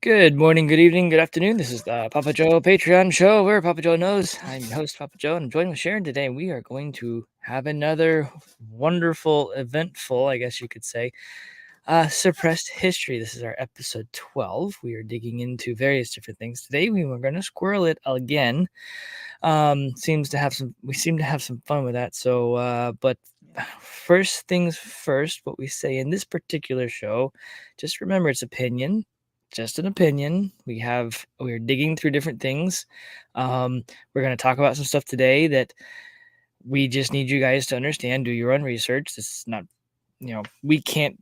Good morning, good evening, good afternoon. This is the Papa Joe Patreon show where Papa Joe knows. I'm your host, Papa Joe, and I'm joined with Sharon today. We are going to have another wonderful, eventful, I guess you could say, suppressed history. This is our episode 12. We are digging into various different things today. We were going to squirrel it again. We seem to have some fun with that. But first things first, what we say in this particular show, just remember it's opinion, just an opinion. We're digging through different things. We're going to talk about some stuff today that we just need you guys to understand. Do your own research. This is not, we can't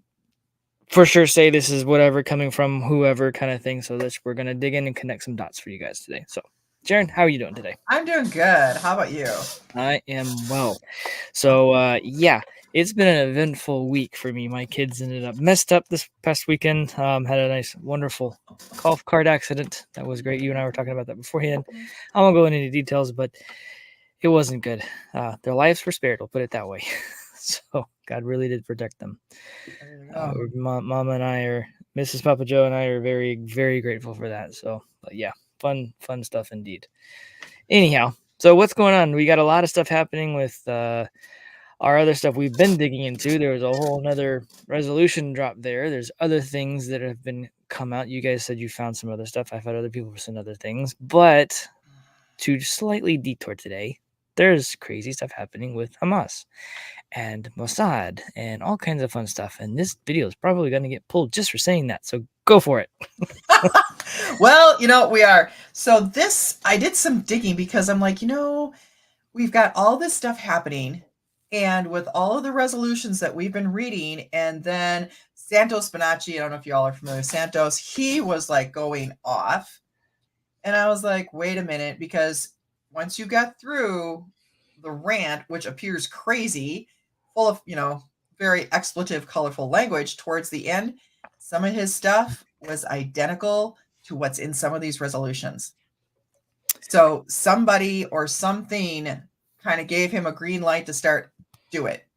for sure say this is whatever coming from whoever kind of thing. So we're going to dig in and connect some dots for you guys today. So Sharon, how are you doing today? I'm doing good. How about you? I am well. So yeah, it's been an eventful week for me. My kids ended up messed up this past weekend. Had a nice, wonderful golf cart accident. That was great. You and I were talking about that beforehand. I won't go into any details, but it wasn't good. Their lives were spared. We'll put it that way. So God really did protect them. Mama and Mrs. Papa Joe and I are very, very grateful for that. So, but yeah, fun stuff indeed. Anyhow, so what's going on? We got a lot of stuff happening with our other stuff we've been digging into. There was a whole another resolution drop there. There's other things that have been come out. You guys said you found some other stuff. I've had other people send other things. But to slightly detour today, there's crazy stuff happening with Hamas and Mossad and all kinds of fun stuff. And this video is probably going to get pulled just for saying that. So go for it. Well, we are. So I did some digging because I'm like, we've got all this stuff happening. And with all of the resolutions that we've been reading, and then Santos Bonacci, I don't know if you all are familiar with Santos, he was like going off. And I was like, wait a minute, because once you got through the rant, which appears crazy, full of, very expletive, colorful language towards the end, some of his stuff was identical to what's in some of these resolutions. So somebody or something kind of gave him a green light to do it.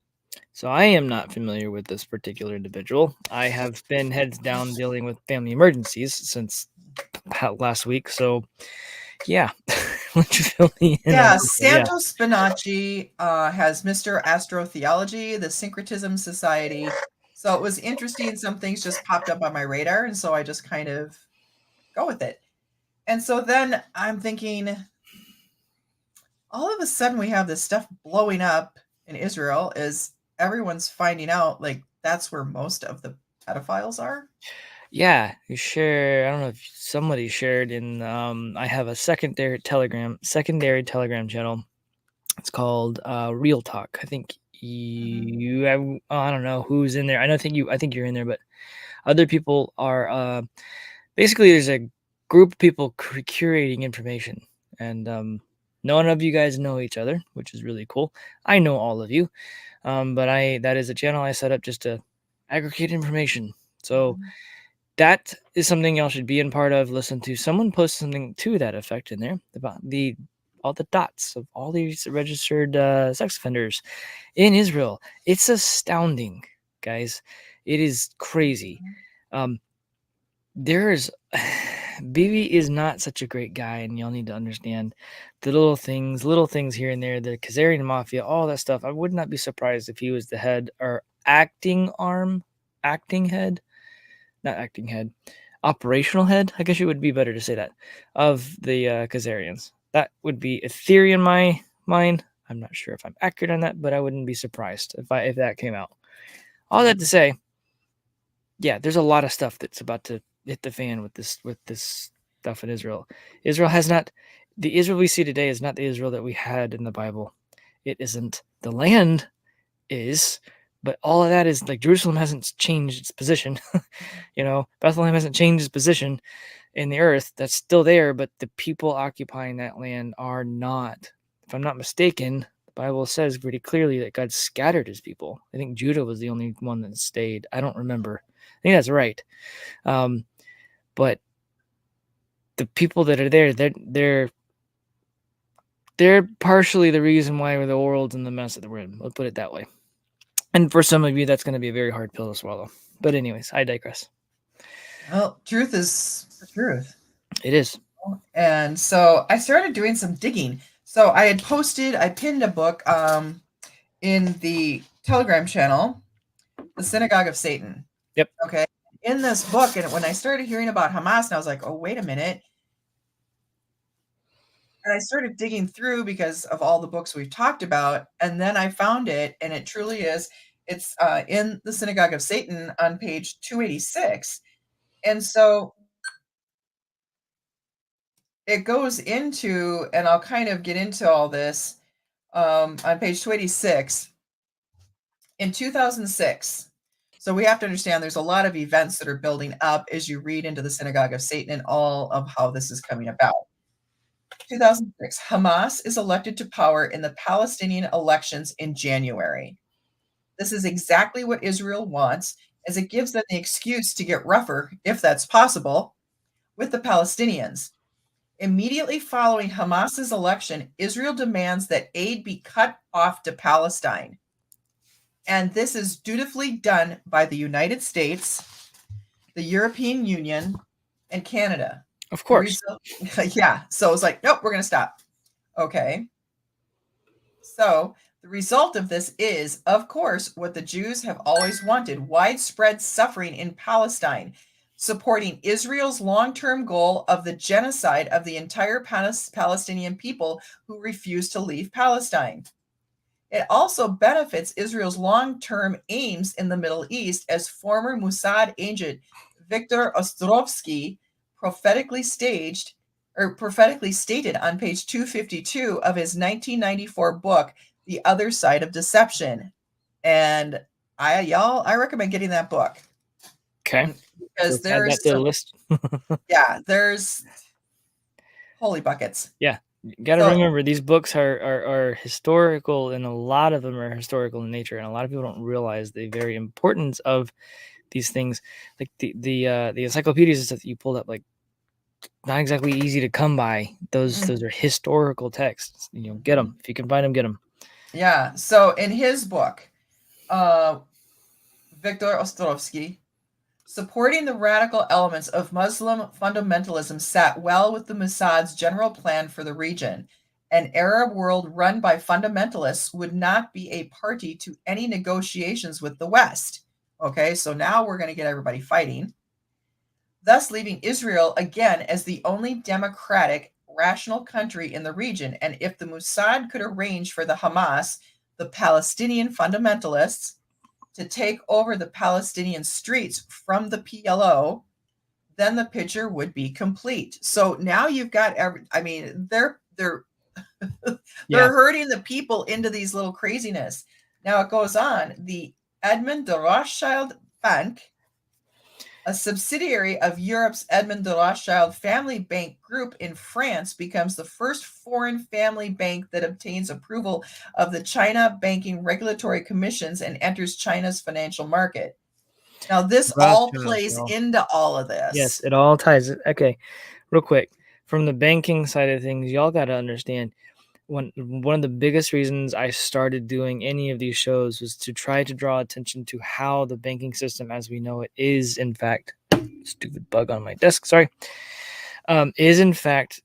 So I am not familiar with this particular individual. I have been heads down dealing with family emergencies since last week. So yeah, why don't you fill me in? Yeah, Santos Bonacci has Mr. Astrotheology, the Syncretism Society. So it was interesting. Some things just popped up on my radar, and so I just kind of go with it. And so then I'm thinking, all of a sudden we have this stuff blowing up in Israel as everyone's finding out like that's where most of the pedophiles are. Yeah, you share. I don't know if somebody shared in. I have a secondary Telegram channel. It's called Real Talk. I think you have. I don't know who's in there. I think you're in there, but other people are. Basically, there's a group of people curating information, and none of you guys know each other, which is really cool. I know all of you, but that is a channel I set up just to aggregate information. So that is something y'all should be in part of. Listen to someone post something to that effect in there about all the dots of all these registered sex offenders in Israel. It's astounding, guys. It is crazy. There's Bibi is not such a great guy, and y'all need to understand the little things here and there, the Khazarian mafia, all that stuff. I would not be surprised if he was the head or operational head. I guess it would be better to say that, of the Khazarians. That would be a theory in my mind. I'm not sure if I'm accurate on that, but I wouldn't be surprised if that came out. All that to say, yeah, there's a lot of stuff that's about to hit the fan with this stuff in Israel. The Israel we see today is not the Israel that we had in the Bible. It isn't. The land is, but all of that is like Jerusalem hasn't changed its position. Bethlehem hasn't changed its position in the earth. That's still there, but the people occupying that land are not. If I'm not mistaken, the Bible says pretty clearly that God scattered his people. I think Judah was the only one that stayed. I don't remember. I think that's right. But the people that are there, they're partially the reason why the world's in the mess that we're in. Let's put it that way. And for some of you, that's going to be a very hard pill to swallow. But anyways, I digress. Well, truth is the truth. It is. And so I started doing some digging. So I pinned a book in the Telegram channel, The Synagogue of Satan. Yep. Okay. In this book, and when I started hearing about Hamas, and I was like, oh, wait a minute. And I started digging through because of all the books we've talked about. And then I found it, and it truly is. It's in The Synagogue of Satan on page 286. And so it goes into, and I'll kind of get into all this on page 286 in 2006. So we have to understand there's a lot of events that are building up as you read into the Synagogue of Satan and all of how this is coming about. 2006, Hamas is elected to power in the Palestinian elections in January. This is exactly what Israel wants, as it gives them the excuse to get rougher, if that's possible, with the Palestinians. Immediately following Hamas's election, Israel demands that aid be cut off to Palestine. And this is dutifully done by the United States, the European Union, and Canada. Of course. Yeah. So it's like, nope, we're going to stop. Okay. So the result of this is, of course, what the Jews have always wanted: widespread suffering in Palestine, supporting Israel's long-term goal of the genocide of the entire Palestinian people who refuse to leave Palestine. It also benefits Israel's long-term aims in the Middle East, as former Mossad agent Viktor Ostrovsky prophetically stated on page 252 of his 1994 book, The Other Side of Deception. And I recommend getting that book. Okay. Because there's the list. there's holy buckets. Yeah. You got to remember, these books are historical, and a lot of them are historical in nature, and a lot of people don't realize the very importance of these things. Like the encyclopedias that you pulled up, like, not exactly easy to come by. Those are historical texts. Get them if you can find them. Get them. Yeah. So in his book, Viktor Ostrovsky, supporting the radical elements of Muslim fundamentalism sat well with the Mossad's general plan for the region. An Arab world run by fundamentalists would not be a party to any negotiations with the West. Okay, so now we're going to get everybody fighting, thus leaving Israel again as the only democratic, rational country in the region. And if the Mossad could arrange for the Hamas, the Palestinian fundamentalists, to take over the Palestinian streets from the PLO, then the picture would be complete. So now you've got they're herding the people into these little craziness. Now it goes on. The Edmond de Rothschild Bank, a subsidiary of Europe's Edmond de Rothschild Family Bank Group in France, becomes the first foreign family bank that obtains approval of the China Banking Regulatory Commissions and enters China's financial market. Now, this all plays into all of this. Yes, it all ties. Okay, real quick. From the banking side of things, y'all got to understand, one of the biggest reasons I started doing any of these shows was to try to draw attention to how the banking system as we know it is, in fact, stupid bug on my desk, sorry, is in fact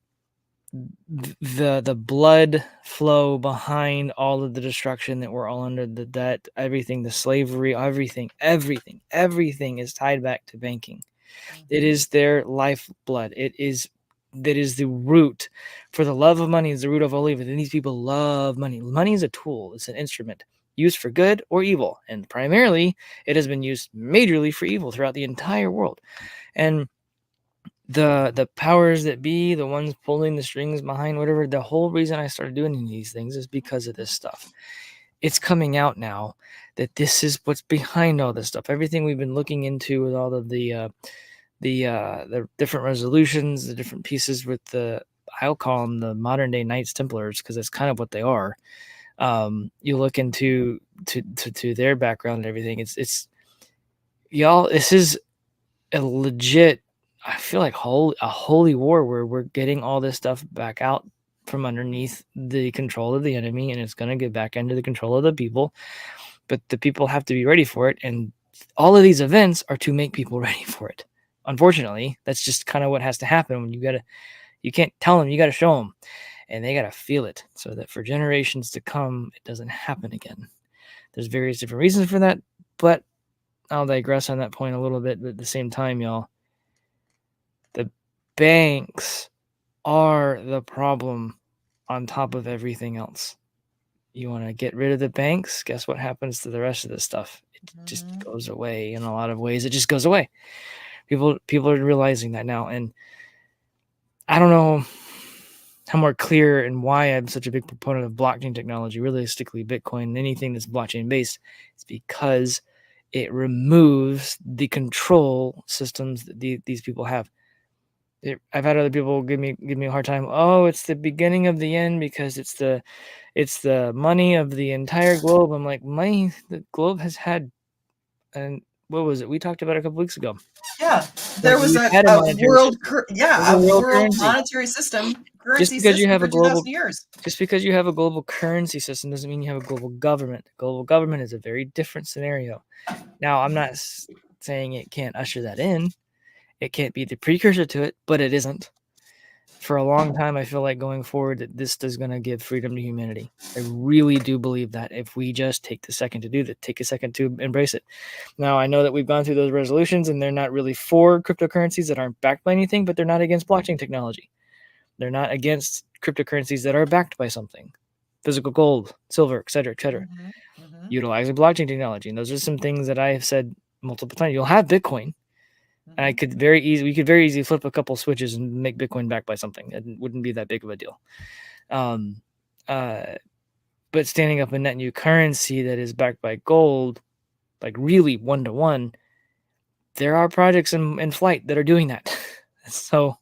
the blood flow behind all of the destruction that we're all under, the debt, everything, the slavery, everything is tied back to banking. It is their lifeblood. That is the root. For the love of money is the root of all evil. And these people love money. Money is a tool. It's an instrument used for good or evil. And primarily, it has been used majorly for evil throughout the entire world. And the powers that be, the ones pulling the strings behind whatever, the whole reason I started doing these things is because of this stuff. It's coming out now that this is what's behind all this stuff. Everything we've been looking into with all of the different resolutions, the different pieces with I'll call them the modern day Knights Templars, because that's kind of what they are. You look into to their background and everything. It's y'all. This is a legit, I feel like a holy war where we're getting all this stuff back out from underneath the control of the enemy, and it's going to get back into the control of the people. But the people have to be ready for it, and all of these events are to make people ready for it. unfortunately, that's just kind of what has to happen when you can't tell them, you got to show them, and they got to feel it so that for generations to come, it doesn't happen again. There's various different reasons for that, but I'll digress on that point a little bit. But at the same time, y'all, the banks are the problem on top of everything else. You want to get rid of the banks, guess what happens to the rest of this stuff? It just goes away. In a lot of ways, it just goes away. People are realizing that now, and I don't know how more clear and why I'm such a big proponent of blockchain technology, realistically Bitcoin, anything that's blockchain based. It's because it removes the control systems that these people have. I've had other people give me a hard time. Oh, it's the beginning of the end because it's the money of the entire globe. I'm like, money the globe has had, and what was it? We talked about it a couple weeks ago. Yeah, there was a world monetary system. Just because you have a global currency system doesn't mean you have a global government. Global government is a very different scenario. Now, I'm not saying it can't usher that in. It can't be the precursor to it, but it isn't. For a long time, I feel like going forward that this is going to give freedom to humanity. I really do believe that if we just take a second to embrace it. Now, I know that we've gone through those resolutions and they're not really for cryptocurrencies that aren't backed by anything, but they're not against blockchain technology. They're not against cryptocurrencies that are backed by something. Physical gold, silver, et cetera, utilizing blockchain technology. And those are some things that I have said multiple times. You'll have Bitcoin. And we could very easily flip a couple switches and make Bitcoin backed by something. It wouldn't be that big of a deal. But standing up a net new currency that is backed by gold, like really 1-to-1, there are projects in flight that are doing that. So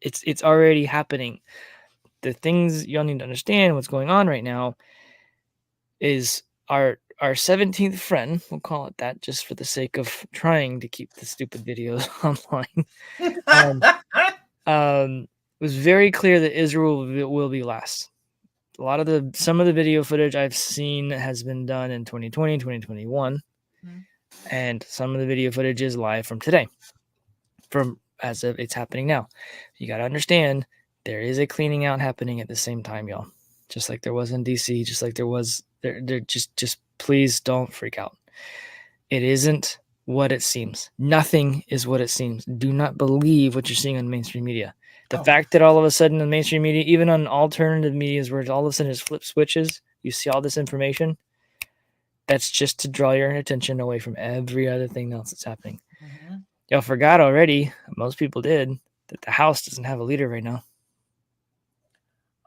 it's already happening. The things y'all need to understand what's going on right now is our 17th friend, we'll call it that, just for the sake of trying to keep the stupid videos online, was very clear that Israel will be last. Some of the video footage I've seen has been done in 2020, 2021, and some of the video footage is live from today, as of it's happening now. You got to understand there is a cleaning out happening at the same time, y'all. Just like there was in DC, just like there was there. Just please don't freak out. It isn't what it seems. Nothing is what it seems. Do not believe what you're seeing on mainstream media. The fact that all of a sudden on mainstream media, even on alternative medias, where all of a sudden it's flip switches, you see all this information. That's just to draw your attention away from every other thing else that's happening. Y'all forgot already, most people did, that the House doesn't have a leader right now.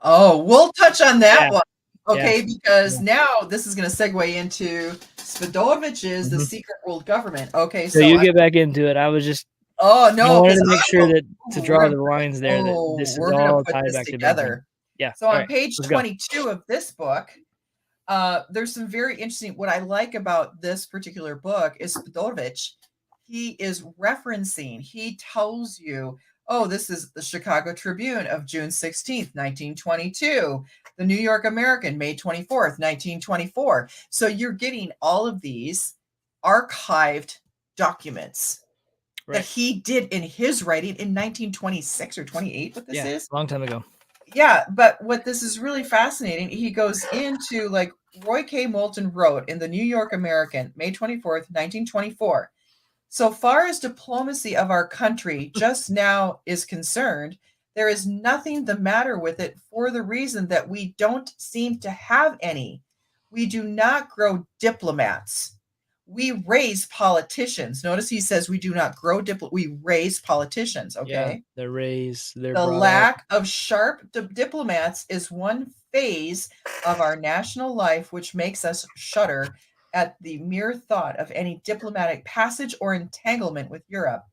Oh, we'll touch on that one. Okay, because now this is going to segue into Svidovich's The Secret World Government. Okay, so you get back into it. I was just I wanted to make sure that to draw the lines there that this is all tied back together. Yeah. So on page 22 of this book, there's some very interesting. What I like about this particular book is Svidovich. He is referencing. He tells you, oh, this is the Chicago Tribune of June 16th, 1922. The New York American, May 24th, 1924. So you're getting all of these archived documents that he did in his writing in 1926 or 28, what this is. A long time ago. Yeah, but what this is really fascinating, he goes into like Roy K. Moulton wrote in the New York American, May 24th, 1924. So far as diplomacy of our country just now is concerned, there is nothing the matter with it for the reason that we don't seem to have any. We do not grow diplomats. We raise politicians. Notice he says we do not grow we raise politicians, okay? Yeah, they're raised. The lack of sharp diplomats is one phase of our national life which makes us shudder at the mere thought of any diplomatic passage or entanglement with Europe.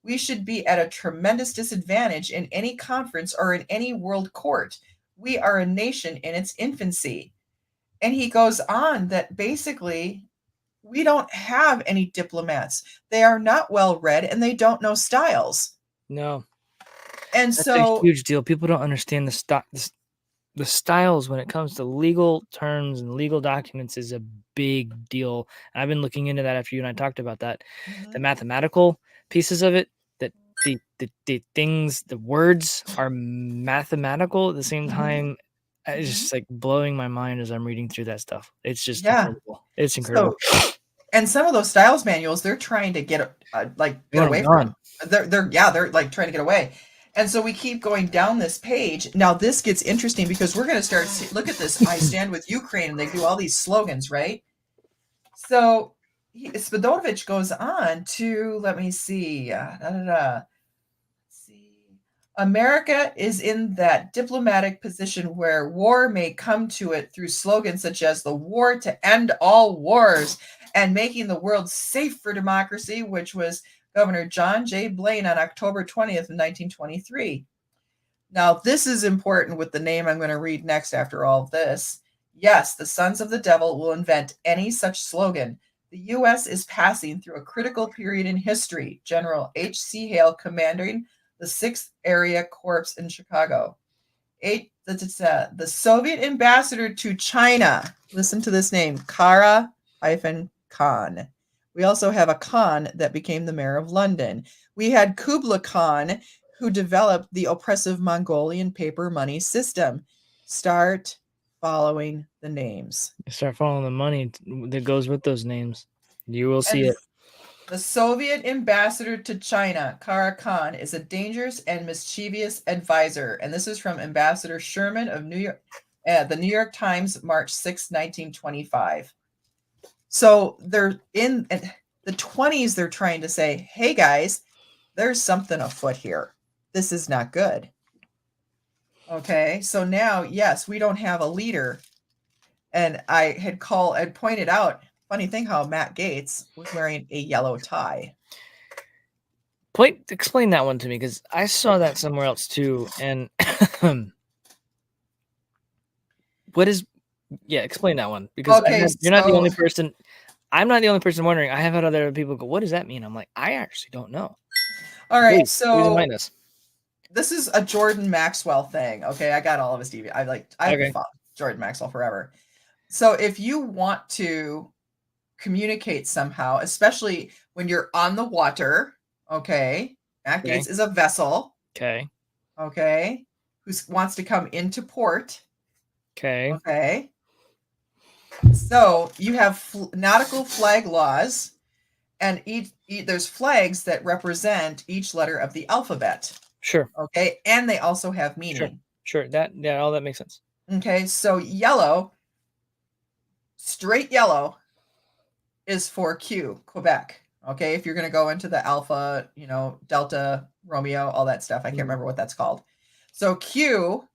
We should be at a tremendous disadvantage in any conference or in any world court. We are a nation in its infancy. And he goes on that basically we don't have any diplomats. They are not well read and they don't know styles. No. And that's so a huge deal. People don't understand the styles when it comes to legal terms and legal documents is a big deal. And I've been looking into that after you and I talked about that. The mathematical, pieces of it that the things, the words are mathematical at the same Mhm. time. It's Mhm. just like blowing my mind as I'm reading through that stuff. It's just Yeah. incredible. It's incredible. So, and some of those styles manuals, they're trying to get You get want away them from. gone. They're like trying to get away. And so we keep going down this page. Now this gets interesting because we're going to start look at this. I stand with Ukraine, and they do all these slogans, right? So Spadovich goes on to, let me see, see. America is in that diplomatic position where war may come to it through slogans such as the war to end all wars and making the world safe for democracy, which was Governor John J. Blaine on October 20th of 1923. Now, this is important with the name I'm going to read next after all of this. Yes, the sons of the devil will invent any such slogan. The U.S. is passing through a critical period in history. General H.C. Hale, commanding the 6th Area Corps in Chicago. The Soviet ambassador to China. Listen to this name, Kara-Khan. We also have a Khan that became the mayor of London. We had Kubla Khan, who developed the oppressive Mongolian paper money system. Start following the names. Start following the money that goes with those names. You will see And it. the Soviet ambassador to China, Kara Khan, is a dangerous and mischievous advisor. And this is from Ambassador Sherman of New York, the New York Times, March 6, 1925. So they're in the 20s, they're trying to say, hey guys, there's something afoot here. This is not good. Okay, so now, yes, we don't have a leader. And I had pointed out, funny thing how Matt Gaetz was wearing a yellow tie. Explain that one to me, because I saw that somewhere else too. And explain that one, because Okay, you're not the so only person. I'm not the only person wondering. I have had other people go, "What does that mean?" I'm like, I actually don't know. all right, Please so enlighten us. this is a Jordan Maxwell thing. Okay, I got all of his DVD. I've Okay. followed Jordan Maxwell forever. So if you want to communicate somehow, especially when you're on the water, okay, Matt Okay. Gaetz is a vessel, Okay. okay, who wants to come into port, Okay. okay. So you have nautical flag laws, and there's flags that represent each letter of the alphabet. Sure. Okay, and they also have meaning. Sure. All that makes sense. Okay, so yellow, straight yellow, is for Q, Quebec. Okay, if you're going to go into the Alpha, Delta, Romeo, all that stuff. I can't remember what that's called. So Q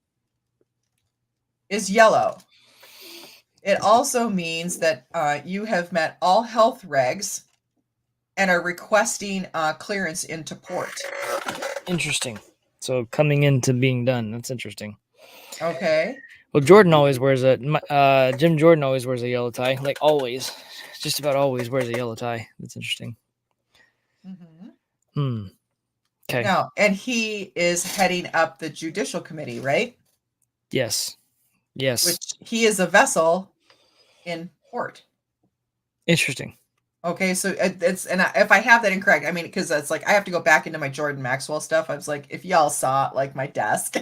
is yellow. It also means that you have met all health regs and are requesting clearance into port. Interesting. So coming into being done. That's interesting. Okay. Well, Jordan always wears Jim Jordan always wears a yellow tie, like always. Just about always wears a yellow tie. That's interesting. Mm-hmm. Okay. Now, and he is heading up the Judicial Committee, right? Yes. Which he is a vessel in port. Interesting. Okay, so if I have that incorrect, I mean, because it's like I have to go back into my Jordan Maxwell stuff. I was like, if y'all saw like my desk,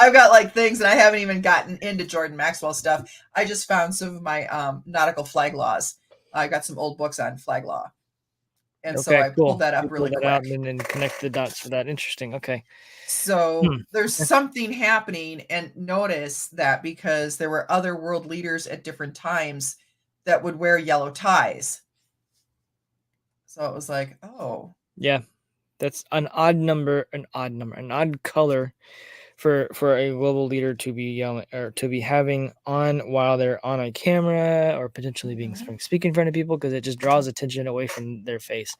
I've got like things, and I haven't even gotten into Jordan Maxwell stuff. I just found some of my nautical flag laws. I got some old books on flag law, and so I pulled that up really quick. Out and then connect the dots for that. Interesting. Okay. So there's something happening, and notice that because there were other world leaders at different times that would wear yellow ties. So it was like, oh. Yeah. That's an odd color for a global leader to be yelling or to be having on while they're on a camera or potentially being speaking in front of people, because it just draws attention away from their face.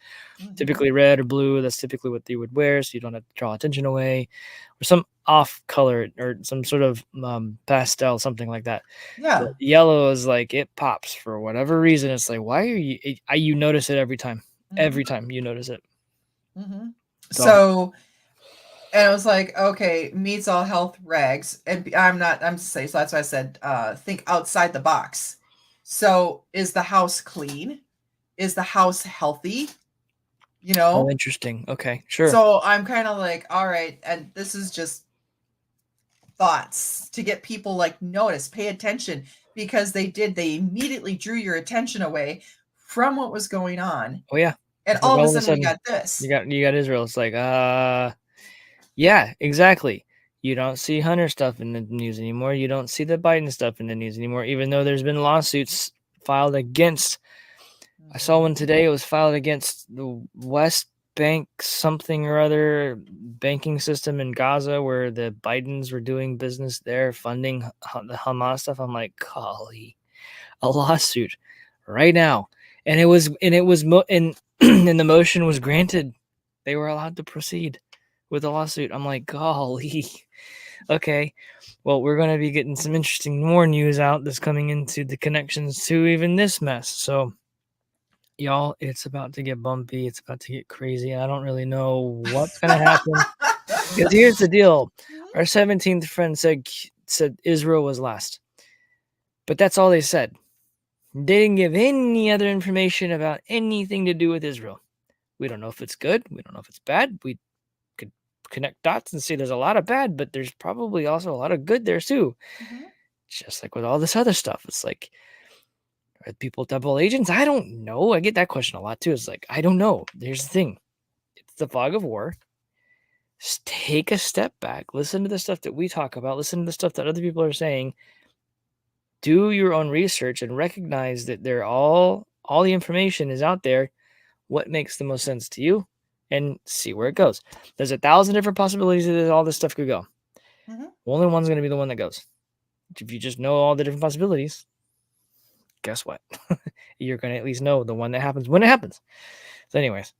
Typically red or blue, that's typically what they would wear, so you don't have to draw attention away, or some off color or some sort of pastel, something like that. Yeah. But yellow is like it pops for whatever reason. It's like, why are you notice it every time. Every time you notice it. So, and it was like, okay, meets all health regs. And I'm saying, so that's why I said, think outside the box. So is the house clean? Is the house healthy? you Oh, know? interesting. Okay, sure. So I'm kind of like, all right, and this is just thoughts to get people like notice, pay attention, because they immediately drew your attention away from what was going on. Oh yeah. And It's like all of a all of a sudden we sudden got this. you got Israel. It's like yeah, exactly. You don't see Hunter stuff in the news anymore. You don't see the Biden stuff in the news anymore, even though there's been lawsuits filed against. I saw one today. It was filed against the West Bank something or other banking system in Gaza, where the Bidens were doing business there, funding the Hamas stuff. I'm like, golly, a lawsuit right now, and and and the motion was granted. They were allowed to proceed with the lawsuit. I'm like, golly, okay. Well, we're going to be getting some interesting more news out that's coming into the connections to even this mess. So, y'all, it's about to get bumpy. It's about to get crazy. I don't really know what's going to happen. Because here's the deal: our 17th friend said Israel was last, but that's all they said. They didn't give any other information about anything to do with Israel. We don't know if it's good. We don't know if it's bad. We could connect dots and see there's a lot of bad, but there's probably also a lot of good there too. Mhm. Just like with all this other stuff, it's like, are people double agents? I don't know. I get that question a lot too. It's like, I don't know. Here's the thing: it's the fog of war. Just take a step back. Listen to the stuff that we talk about. Listen to the stuff that other people are saying. Do your own research and recognize that they're all the information is out there. What makes the most sense to you, and see where it goes. There's 1,000 different possibilities that all this stuff could go. Mhm. Only one's going to be the one that goes. If you just know all the different possibilities, guess what? You're going to at least know the one that happens when it happens. So, anyways.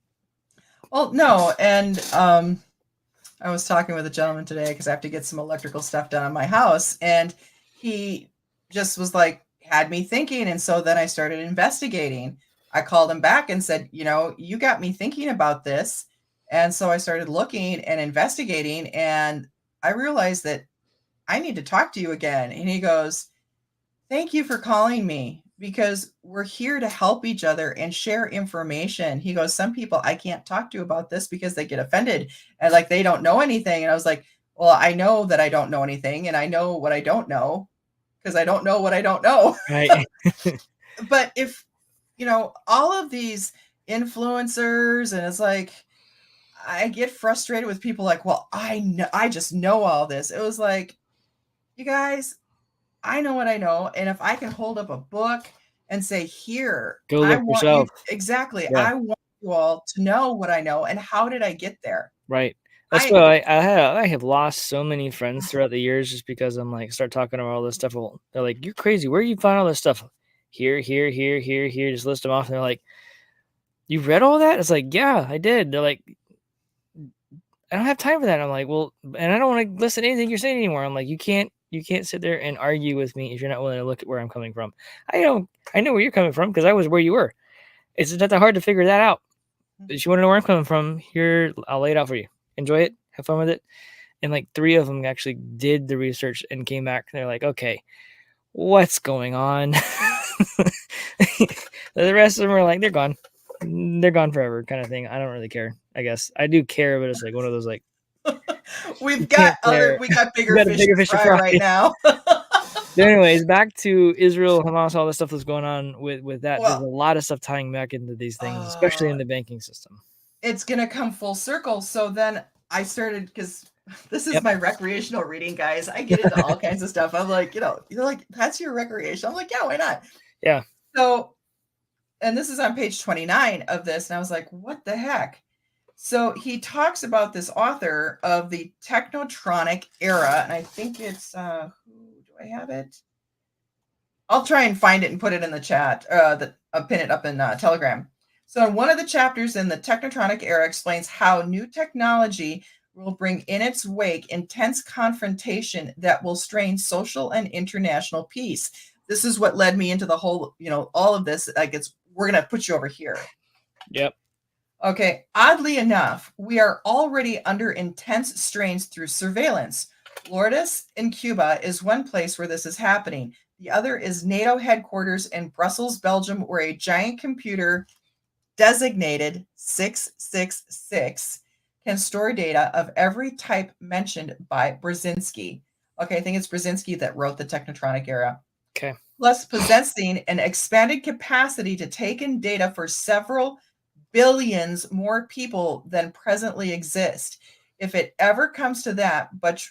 Well, no, and I was talking with a gentleman today because I have to get some electrical stuff done on my house, and he just was like, had me thinking, and so then I started investigating. I called him back and said, you got me thinking about this, and so I started looking and investigating, and I realized that I need to talk to you again. And he goes, thank you for calling me because we're here to help each other and share information. He goes, some people I can't talk to about this because they get offended and like they don't know anything. And I was like, well, I know that I don't know anything and I know what I don't know because I don't know what I don't know. Right. But if, all of these influencers and it's like, I get frustrated with people like, well, I know, I just know all this. It was like, you guys, I know what I know, and if I can hold up a book and say, "Here, Go I look want you." yourself. Exactly. Yeah. I want you all to know what I know and how did I get there? Right. That's I why I have lost so many friends throughout the years just because I'm like, start talking about all this stuff. Well, they're like, you're crazy. Where do you find all this stuff? Here, here, here, here, here. Just list them off. And they're like, you read all that? It's like, yeah, I did. They're like, I don't have time for that. I'm like, well, and I don't want to listen to anything you're saying anymore. I'm like, you can't sit there and argue with me if you're not willing to look at where I'm coming from. I know where you're coming from because I was where you were. It's not that hard to figure that out. But if you want to know where I'm coming from, here, I'll lay it out for you. Enjoy it. Have fun with it. And like 3 of them actually did the research and came back. And they're like, okay, what's going on? The rest of them are like, they're gone. They're gone forever kind of thing. I don't really care. I guess I do care, but it's like one of those like, we got bigger got a fish bigger to fish to fry fry. right now. But anyways, back to Israel, Hamas, all the stuff that's going on with that. There's a Well, lot of stuff tying back into these things, especially in the banking system. it's going to come full circle. So then I started because this is Yep. my recreational reading, guys. I get into all kinds of stuff. I'm like, you're like, that's your recreation. I'm like, yeah, why not? Yeah. So, and this is on page 29 of this. And I was like, what the heck? So he talks about this author of the Technotronic era. And I think it's, who do I have it? I'll try and find it and put it in the chat, pin it up in Telegram. So one of the chapters in the Technotronic era explains how new technology will bring in its wake intense confrontation that will strain social and international peace. This is what led me into the whole, all of this. Like we're going to put you over here. Yep. Okay. Oddly enough, we are already under intense strains through surveillance. Lourdes in Cuba is one place where this is happening. The other is NATO headquarters in Brussels, Belgium, where a giant computer designated 666 can store data of every type mentioned by Brzezinski. Okay, I think it's Brzezinski that wrote the Technotronic era. Okay. Plus possessing an expanded capacity to take in data for several billions more people than presently exist. If it ever comes to that, but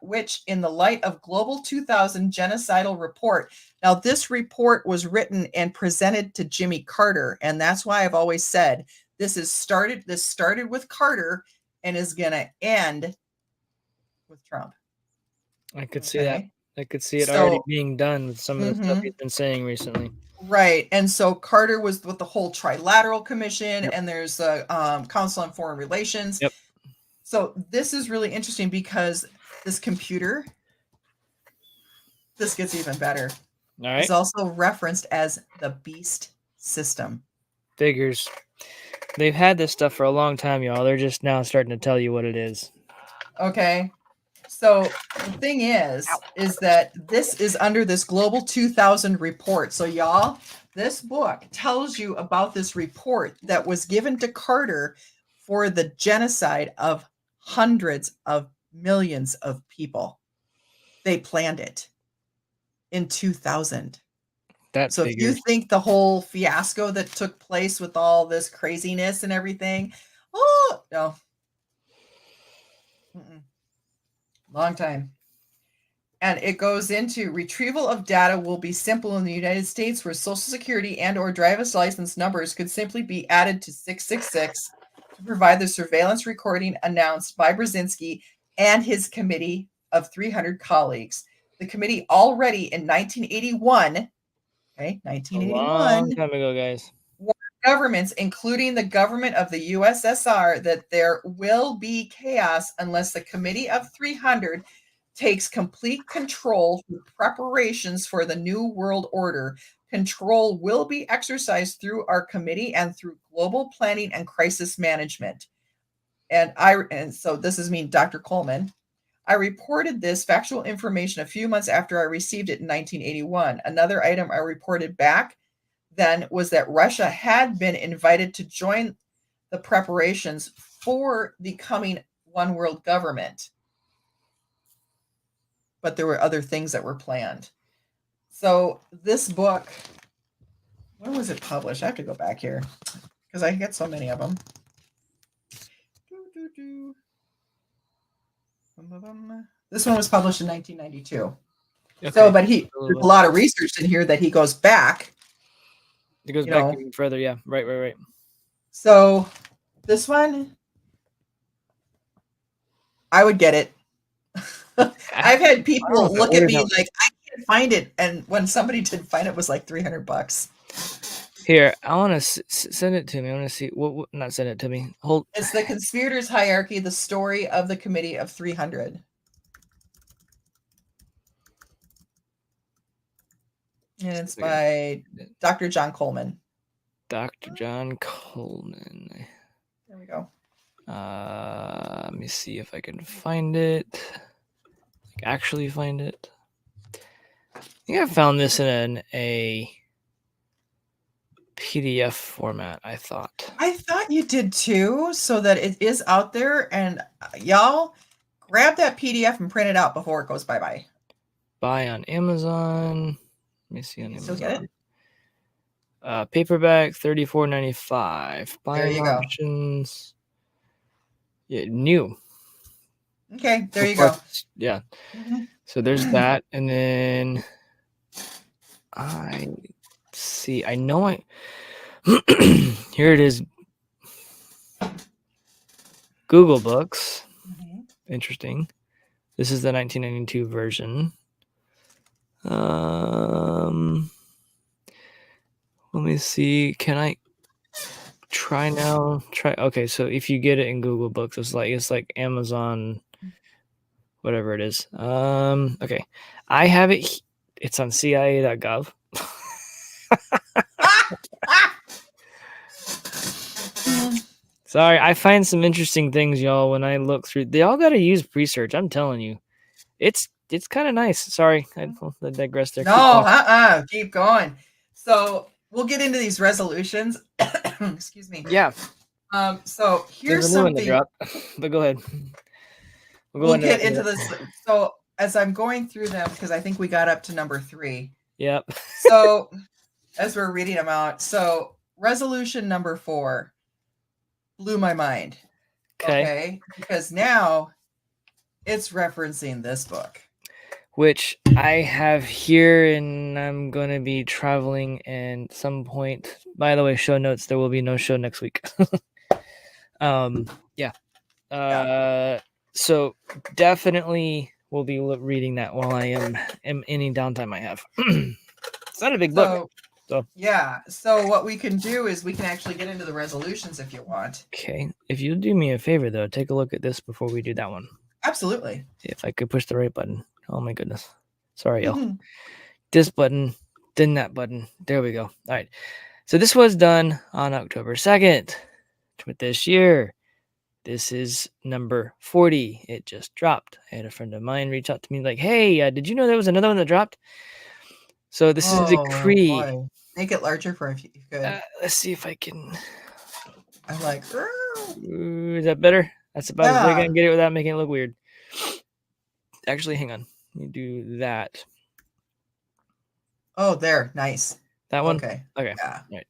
which in the light of Global 2000 genocidal report. Now this report was written and presented to Jimmy Carter, and that's why I've always said this started with Carter and is going to end with Trump. I could see that. I could see it So, already being done with some of the stuff he's been saying recently. Right. And so Carter was with the whole Trilateral Commission, and there's the Council on Foreign Relations. Yep. So this is really interesting because this computer, this gets even better. All right. It's also referenced as the Beast system. Figures. They've had this stuff for a long time, y'all. They're just now starting to tell you what it is. Okay. So the thing is that this is under this Global 2000 report. So y'all, this book tells you about this report that was given to Carter for the genocide of hundreds of millions of people. They planned it in 2000. So if you think the whole fiasco that took place with all this craziness and everything, oh, no. Long time. And it goes into retrieval of data will be simple in the United States, where Social Security and or driver's license numbers could simply be added to 666 to provide the surveillance recording announced by Brzezinski and his committee of 300 colleagues. The committee already in 1981, okay, 1981, a long time ago, guys, governments, including the government of the USSR, that there will be chaos unless the Committee of 300 takes complete control for preparations for the New World Order. Control will be exercised through our committee and through global planning and crisis management. And so this is me, Dr. Coleman. I reported this factual information a few months after I received it in 1981. Another item I reported back then was that Russia had been invited to join the preparations for the coming one world government. But there were other things that were planned. So this book, when was it published? I have to go back here because I get so many of them. This one was published in 1992. Okay. So, but there's a lot of research in here that he goes back. It goes back even further. Yeah. Right. So this one, I would get it. I've had people look at me like, I can't find it. And when somebody did find it, it was like $300. Here, I want to send it to me. I want to see what. Not send it to me. Hold. It's The Conspirators' Hierarchy: The Story of the Committee of 300. And it's by Dr. John Coleman. Dr. John Coleman. There we go. Let me see if I can find it. Like actually find it. I think I found this in a PDF format. I thought you did too, so that it is out there, and y'all grab that PDF and print it out before it goes bye-bye. Buy on Amazon. Let me see on Amazon. Still get it? Paperback, $34.95. Buying options. Yeah, new. Okay, there you go. Yeah. Mm-hmm. So there's that, and then I see. I know I. Here it is. Google Books. Mm-hmm. Interesting. This is the 1992 version. Let me see. Can I try now? Okay, so if you get it in Google Books, it's like Amazon, whatever it is. Okay, I have it. It's on CIA.gov. Sorry, I find some interesting things, y'all, when I look through. They all got to use research. I'm telling you, it's kind of nice. Sorry, I digress there. No, keep going. So we'll get into these resolutions. Excuse me. Yeah, So there's here's a new one that something. dropped, but go ahead. We'll go We'll into that get in a into minute. this. So as I'm going through them, because I think we got up to number 3. Yep. So as we're reading them out, so resolution number 4 blew my mind. Okay. Okay, because now it's referencing this book. Which I have here, and I'm going to be traveling and some point. By the way, show notes, there will be no show next week. Yeah. So definitely will be reading that while I am any downtime I have. It's not a big book. So Yeah. So what we can do is we can actually get into the resolutions if you want. okay. If you'll do me a favor though, take a look at this before we do that one. Absolutely. If I could push the right button. Oh my goodness. Sorry, y'all. This button, then that button. There we go. All right. So this was done on October 2nd with this year. This is number 40. It just dropped. I had a friend of mine reach out to me like, hey, did you know there was another one that dropped? So this is a decree. Boy. Make it larger for if you could. Let's see if I can. I'm like, Ooh, is that better? That's about as big I can get it without making it look weird. Actually, hang on. Let me do that. Oh, there. Nice. That one? Okay. Okay. Yeah. Right.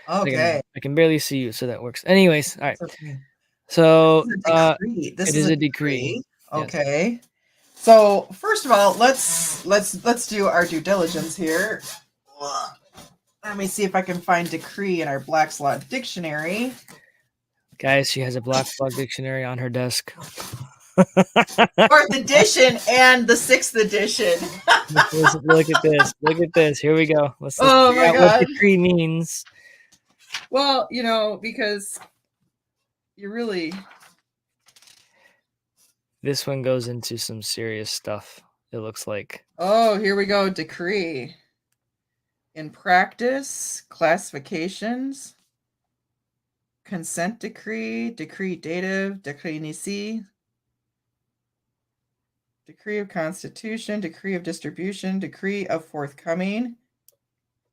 Okay. I can barely see you, so that works. Anyways, all right. Okay. So This it is is a decree. Okay. Yes. So first of all, let's do our due diligence here. Let me see if I can find decree in our Black's Law dictionary. Guys, she has a Black's Law dictionary on her desk. 4th edition and the 6th edition. Look at this. Look at this. Here we go. Let's Oh figure my out God. what decree means. Well, because you really. This one goes into some serious stuff, it looks like. Oh, here we go. Decree. In practice, classifications, consent decree, decree dative, decree nisi, decree of constitution, decree of distribution, decree of forthcoming.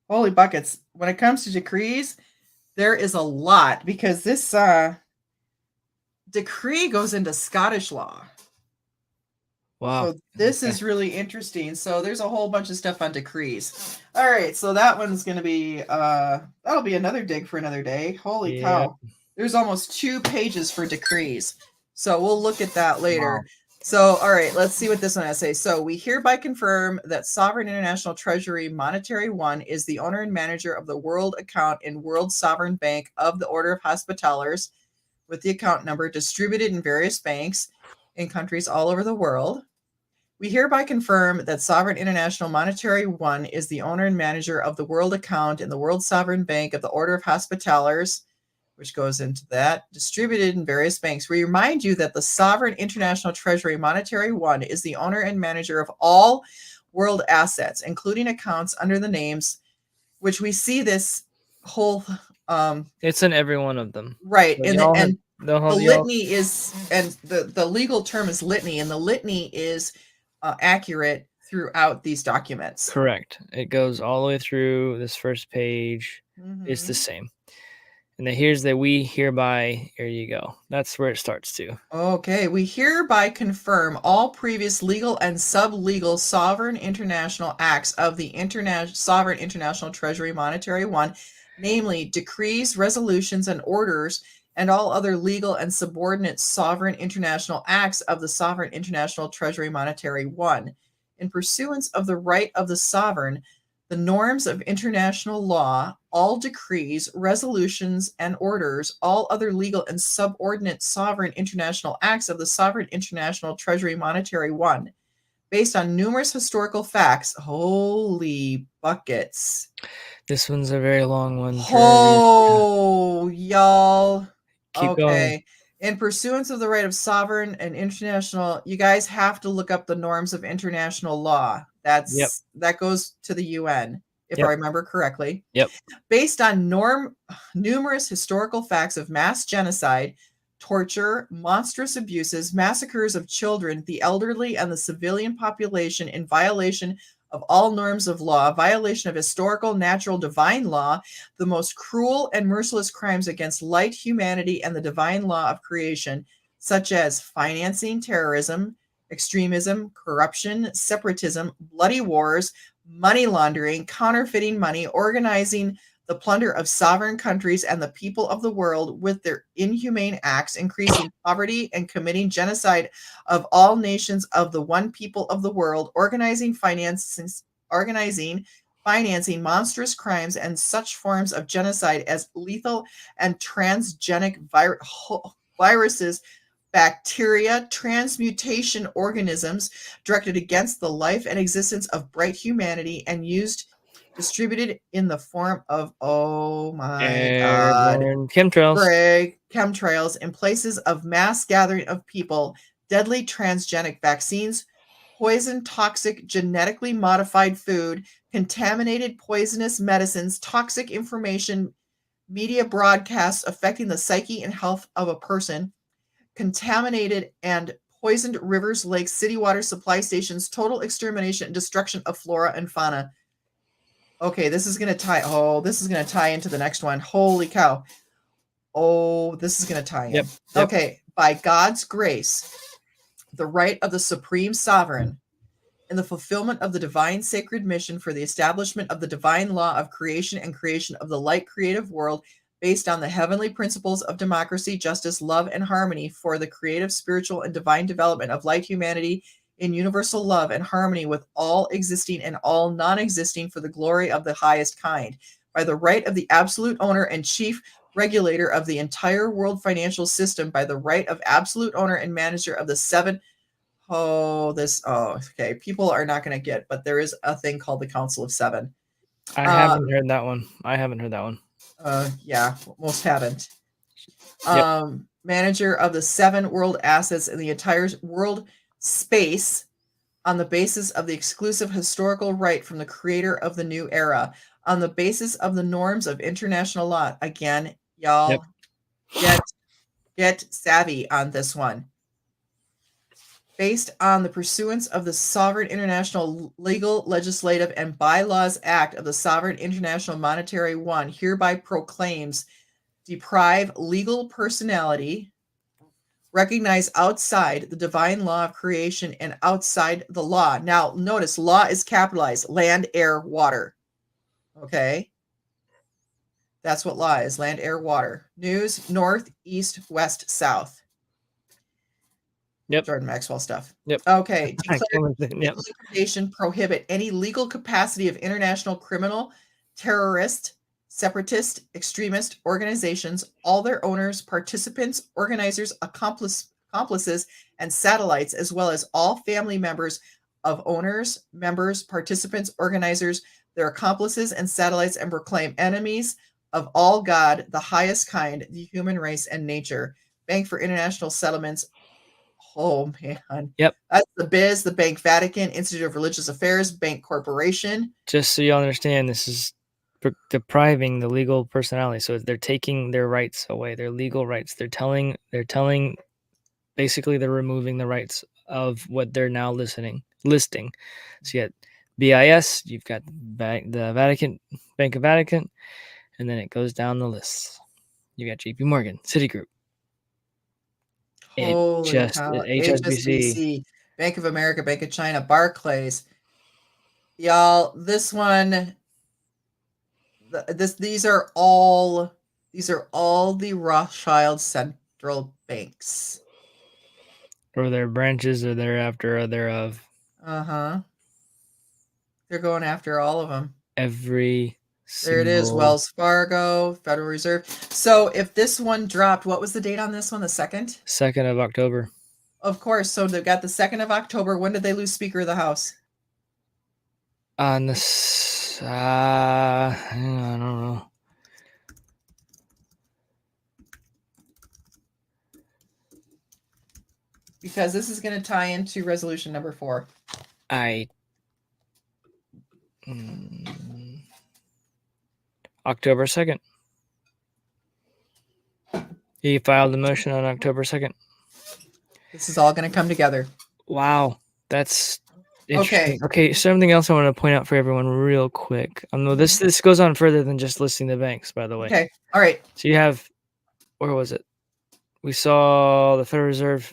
Holy buckets. When it comes to decrees, there is a lot because this decree goes into Scottish law. Wow. So this is really interesting. So there's a whole bunch of stuff on decrees. All right, so that one's going to be that'll be another dig for another day. Holy cow. There's almost 2 pages for decrees. So we'll look at that later. Wow. So, all right, let's see what this one has to say. So we hereby confirm that Sovereign International Treasury Monetary One is the owner and manager of the World Account in World Sovereign Bank of the Order of Hospitallers with the account number distributed in various banks in countries all over the world. We hereby confirm that Sovereign International Monetary One is the owner and manager of the World Account in the World Sovereign Bank of the Order of Hospitallers, which goes into that, distributed in various banks. We remind you that the Sovereign International Treasury Monetary One is the owner and manager of all world assets, including accounts under the names, which we see this whole... it's in every one of them. Right, So and the litany is, and the legal term is litany, and the litany is accurate throughout these documents. Correct. It goes all the way through this first page. It's the same. And then here's the we hereby. Here you go. That's where it starts to. Okay. We hereby confirm all previous legal and sublegal sovereign international acts of the Sovereign International Treasury Monetary One, namely decrees, resolutions, and orders, and all other legal and subordinate sovereign international acts of the Sovereign International Treasury Monetary One. In pursuance of the right of the sovereign, the norms of international law, all decrees, resolutions, and orders, all other legal and subordinate sovereign international acts of the Sovereign International Treasury Monetary One, based on numerous historical facts. Holy buckets. This one's a very long one. Oh, y'all. Keep going. In pursuance of the right of sovereign and international, you guys have to look up the norms of international law. That goes to the UN, if I remember correctly. Based on numerous historical facts of mass genocide, torture, monstrous abuses, massacres of children, the elderly, and the civilian population in violation of all norms of law, violation of historical, natural, divine law, the most cruel and merciless crimes against light, humanity, and the divine law of creation, such as financing terrorism, extremism, corruption, separatism, bloody wars, money laundering, counterfeiting money, organizing the plunder of sovereign countries and the people of the world with their inhumane acts, increasing poverty and committing genocide of all nations of the one people of the world, organizing, financing monstrous crimes and such forms of genocide as lethal and transgenic viruses, bacteria, transmutation organisms directed against the life and existence of bright humanity and distributed in the form of, oh my God, Airborne chemtrails. Greg, chemtrails in places of mass gathering of people, deadly transgenic vaccines, poison, toxic, genetically modified food, contaminated poisonous medicines, toxic information, media broadcasts affecting the psyche and health of a person, contaminated and poisoned rivers, lakes, city water supply stations, total extermination and destruction of flora and fauna. Okay, this is going to tie into the next one. Holy cow. Oh, this is going to tie in. Yep. Okay, by God's grace, the right of the supreme sovereign in the fulfillment of the divine sacred mission for the establishment of the divine law of creation and creation of the light creative world based on the heavenly principles of democracy, justice, love, and harmony for the creative, spiritual, and divine development of light humanity in universal love and harmony with all existing and all non-existing for the glory of the highest kind. By the right of the absolute owner and chief regulator of the entire world financial system, by the right of absolute owner and manager of the seven. Okay. People are not going to get, but there is a thing called the Council of Seven. I haven't heard that one. Yeah, most haven't. Yep. Manager of the seven world assets in the entire world space on the basis of the exclusive historical right from the creator of the new era, on the basis of the norms of international law. Again, y'all, get savvy on this one. Based on the pursuance of the Sovereign International Legal, Legislative, and Bylaws Act of the Sovereign International Monetary One, hereby proclaims, deprive legal personality, recognize outside the divine law of creation and outside the law. Now, notice law is capitalized, land, air, water. Okay? That's what law is, land, air, water. News, north, east, west, south. Yep. Jordan Maxwell stuff. Yep. Okay. Declaration prohibit any legal capacity of international criminal, terrorist, separatist, extremist organizations, all their owners, participants, organizers, accomplices, and satellites, as well as all family members of owners, members, participants, organizers, their accomplices, and satellites, and proclaim enemies of all God, the highest kind, the human race, and nature. Bank for International Settlements. Oh, man. Yep. That's the BIZ, the Bank Vatican, Institute of Religious Affairs, Bank Corporation. Just so you understand, this is depriving the legal personality. So they're taking their rights away, their legal rights. They're telling, basically they're removing the rights of what they're now listing. So you got BIS, you've got the Vatican, Bank of Vatican, and then it goes down the list. You got JP Morgan, Citigroup. HSBC, Bank of America, Bank of China, Barclays. Y'all, this one, these are all the Rothschild central banks. Or their branches, or thereafter, or thereof. They're going after all of them. There it is, Wells Fargo, Federal Reserve. So if this one dropped, what was the date on this one? The 2nd? 2nd of October. Of course. So they've got the 2nd of October. When did they lose Speaker of the House? On this, I don't know. Because this is going to tie into resolution number 4. October 2nd. He filed the motion on October 2nd. This is all going to come together. Wow. That's Interesting. Okay. Okay, something else I want to point out for everyone real quick. No, this goes on further than just listing the banks, by the way. Okay. All right. So you have, where was it? We saw the Federal Reserve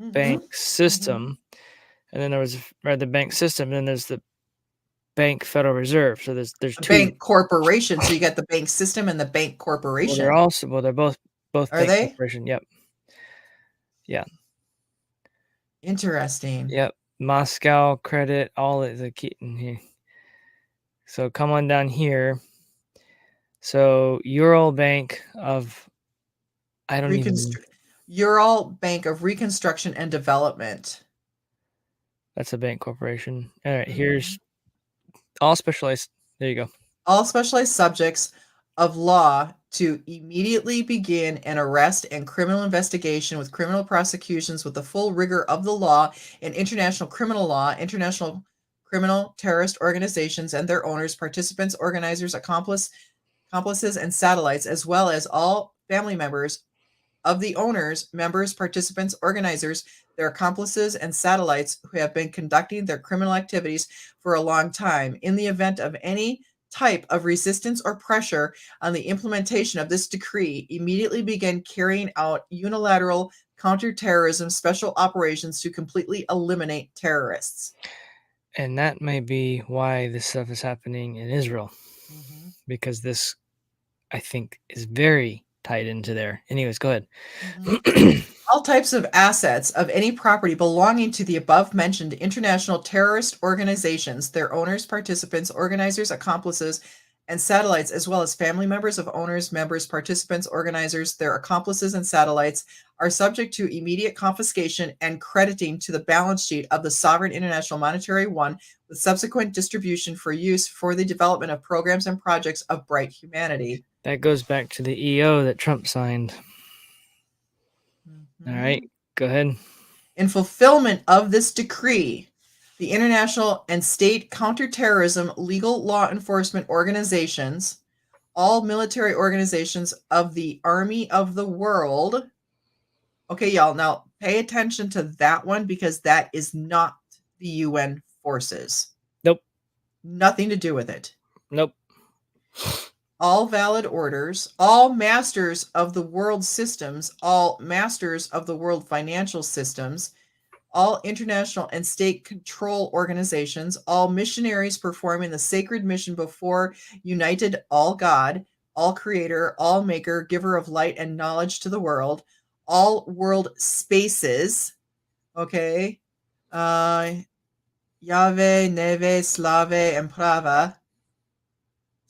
bank system, and then there was the bank system, and then there's the bank Federal Reserve. So there's The two. bank corporation. So you got the bank system and the bank Well, corporation. they're both Are bank they? corporation. Yep. Yeah. Interesting. Yep. Moscow Credit, all is a key in here. So come on down here. So Ural Bank of, I don't even. Ural Bank of Reconstruction and Development. That's a bank corporation. All right, here's all specialized. There you go. All specialized subjects of law to immediately begin an arrest and criminal investigation with criminal prosecutions with the full rigor of the law and international criminal law, international criminal terrorist organizations and their owners, participants, organizers, accomplices, and satellites, as well as all family members of the owners, members, participants, organizers, their accomplices, and satellites who have been conducting their criminal activities for a long time. In the event of any type of resistance or pressure on the implementation of this decree, immediately begin carrying out unilateral counterterrorism special operations to completely eliminate terrorists. And that may be why this stuff is happening in Israel, because this, I think, is very tied into there. Anyways, go ahead. All types of assets of any property belonging to the above mentioned international terrorist organizations, their owners, participants, organizers, accomplices, and satellites, as well as family members of owners, members, participants, organizers, their accomplices, and satellites, are subject to immediate confiscation and crediting to the balance sheet of the Sovereign International Monetary One, with subsequent distribution for use for the development of programs and projects of bright humanity. That goes back to the EO that Trump signed. All right, go ahead. In fulfillment of this decree, the international and state counterterrorism legal law enforcement organizations, all military organizations of the Army of the World. Okay, y'all, now pay attention to that one because that is not the UN forces. Nope. Nothing to do with it. Nope. All valid orders, all masters of the world systems, all masters of the world financial systems, all international and state control organizations, all missionaries performing the sacred mission before united all God, all creator, all maker, giver of light and knowledge to the world, all world spaces, okay, Yahweh, Neve, Slave, and Prava.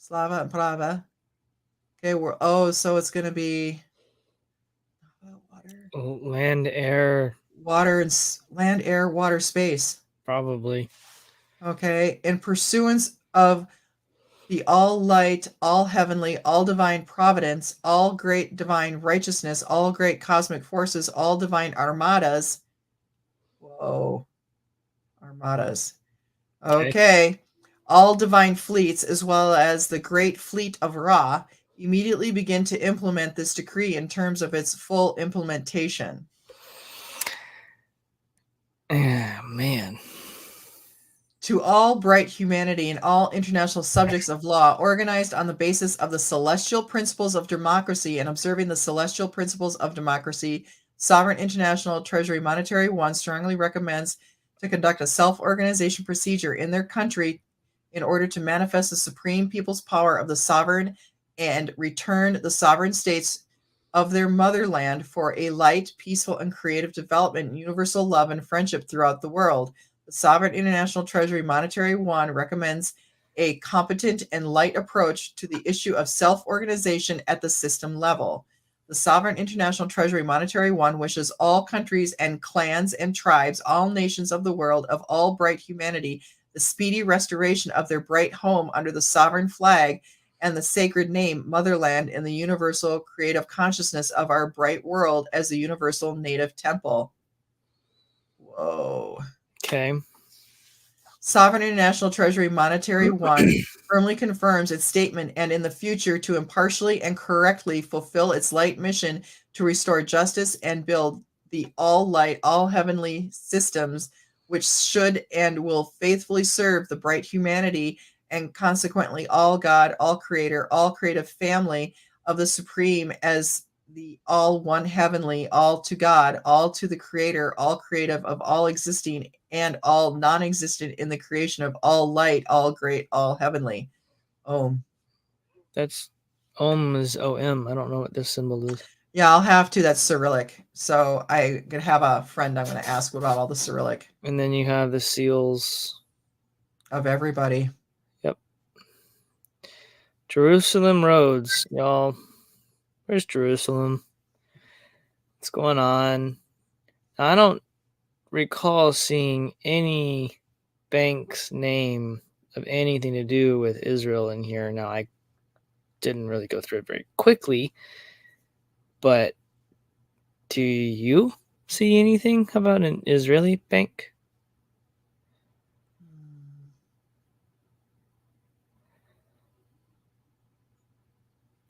Slava and Prava. Okay, so it's going to be water. Land, air. Water and land, air, water, space. Probably. Okay, in pursuance of the all light, all heavenly, all divine providence, all great divine righteousness, all great cosmic forces, all divine armadas. Whoa. Armadas. Okay. All divine fleets, as well as the great fleet of Ra, immediately begin to implement this decree in terms of its full implementation. Man. To all bright humanity and all international subjects of law, organized on the basis of the celestial principles of democracy and observing the celestial principles of democracy, Sovereign International Treasury Monetary One strongly recommends to conduct a self-organization procedure in their country in order to manifest the supreme people's power of the sovereign and return the sovereign states of their motherland for a light, peaceful, and creative development, universal love and friendship throughout the world. The Sovereign International Treasury Monetary One recommends a competent and light approach to the issue of self-organization at the system level. The Sovereign International Treasury Monetary One wishes all countries and clans and tribes, all nations of the world, of all bright humanity, the speedy restoration of their bright home under the sovereign flag and the sacred name motherland in the universal creative consciousness of our bright world as the universal native temple. Whoa. Okay. Sovereign International Treasury Monetary One firmly confirms its statement and in the future to impartially and correctly fulfill its light mission to restore justice and build the all light, all heavenly systems which should and will faithfully serve the bright humanity and consequently all God, all creator, all creative family of the Supreme as the all one heavenly, all to God, all to the creator, all creative of all existing and all non-existent in the creation of all light, all great, all heavenly. Om. That's Om is OM. I don't know what this symbol is. Yeah, I'll have to. That's Cyrillic. So I could have a friend I'm going to ask about all the Cyrillic And then you have the seals. of everybody. Yep. Jerusalem roads, y'all. Where's Jerusalem? What's going on? I don't recall seeing any bank's name of anything to do with Israel in here. Now, I didn't really go through it very quickly, but do you see anything about an Israeli bank?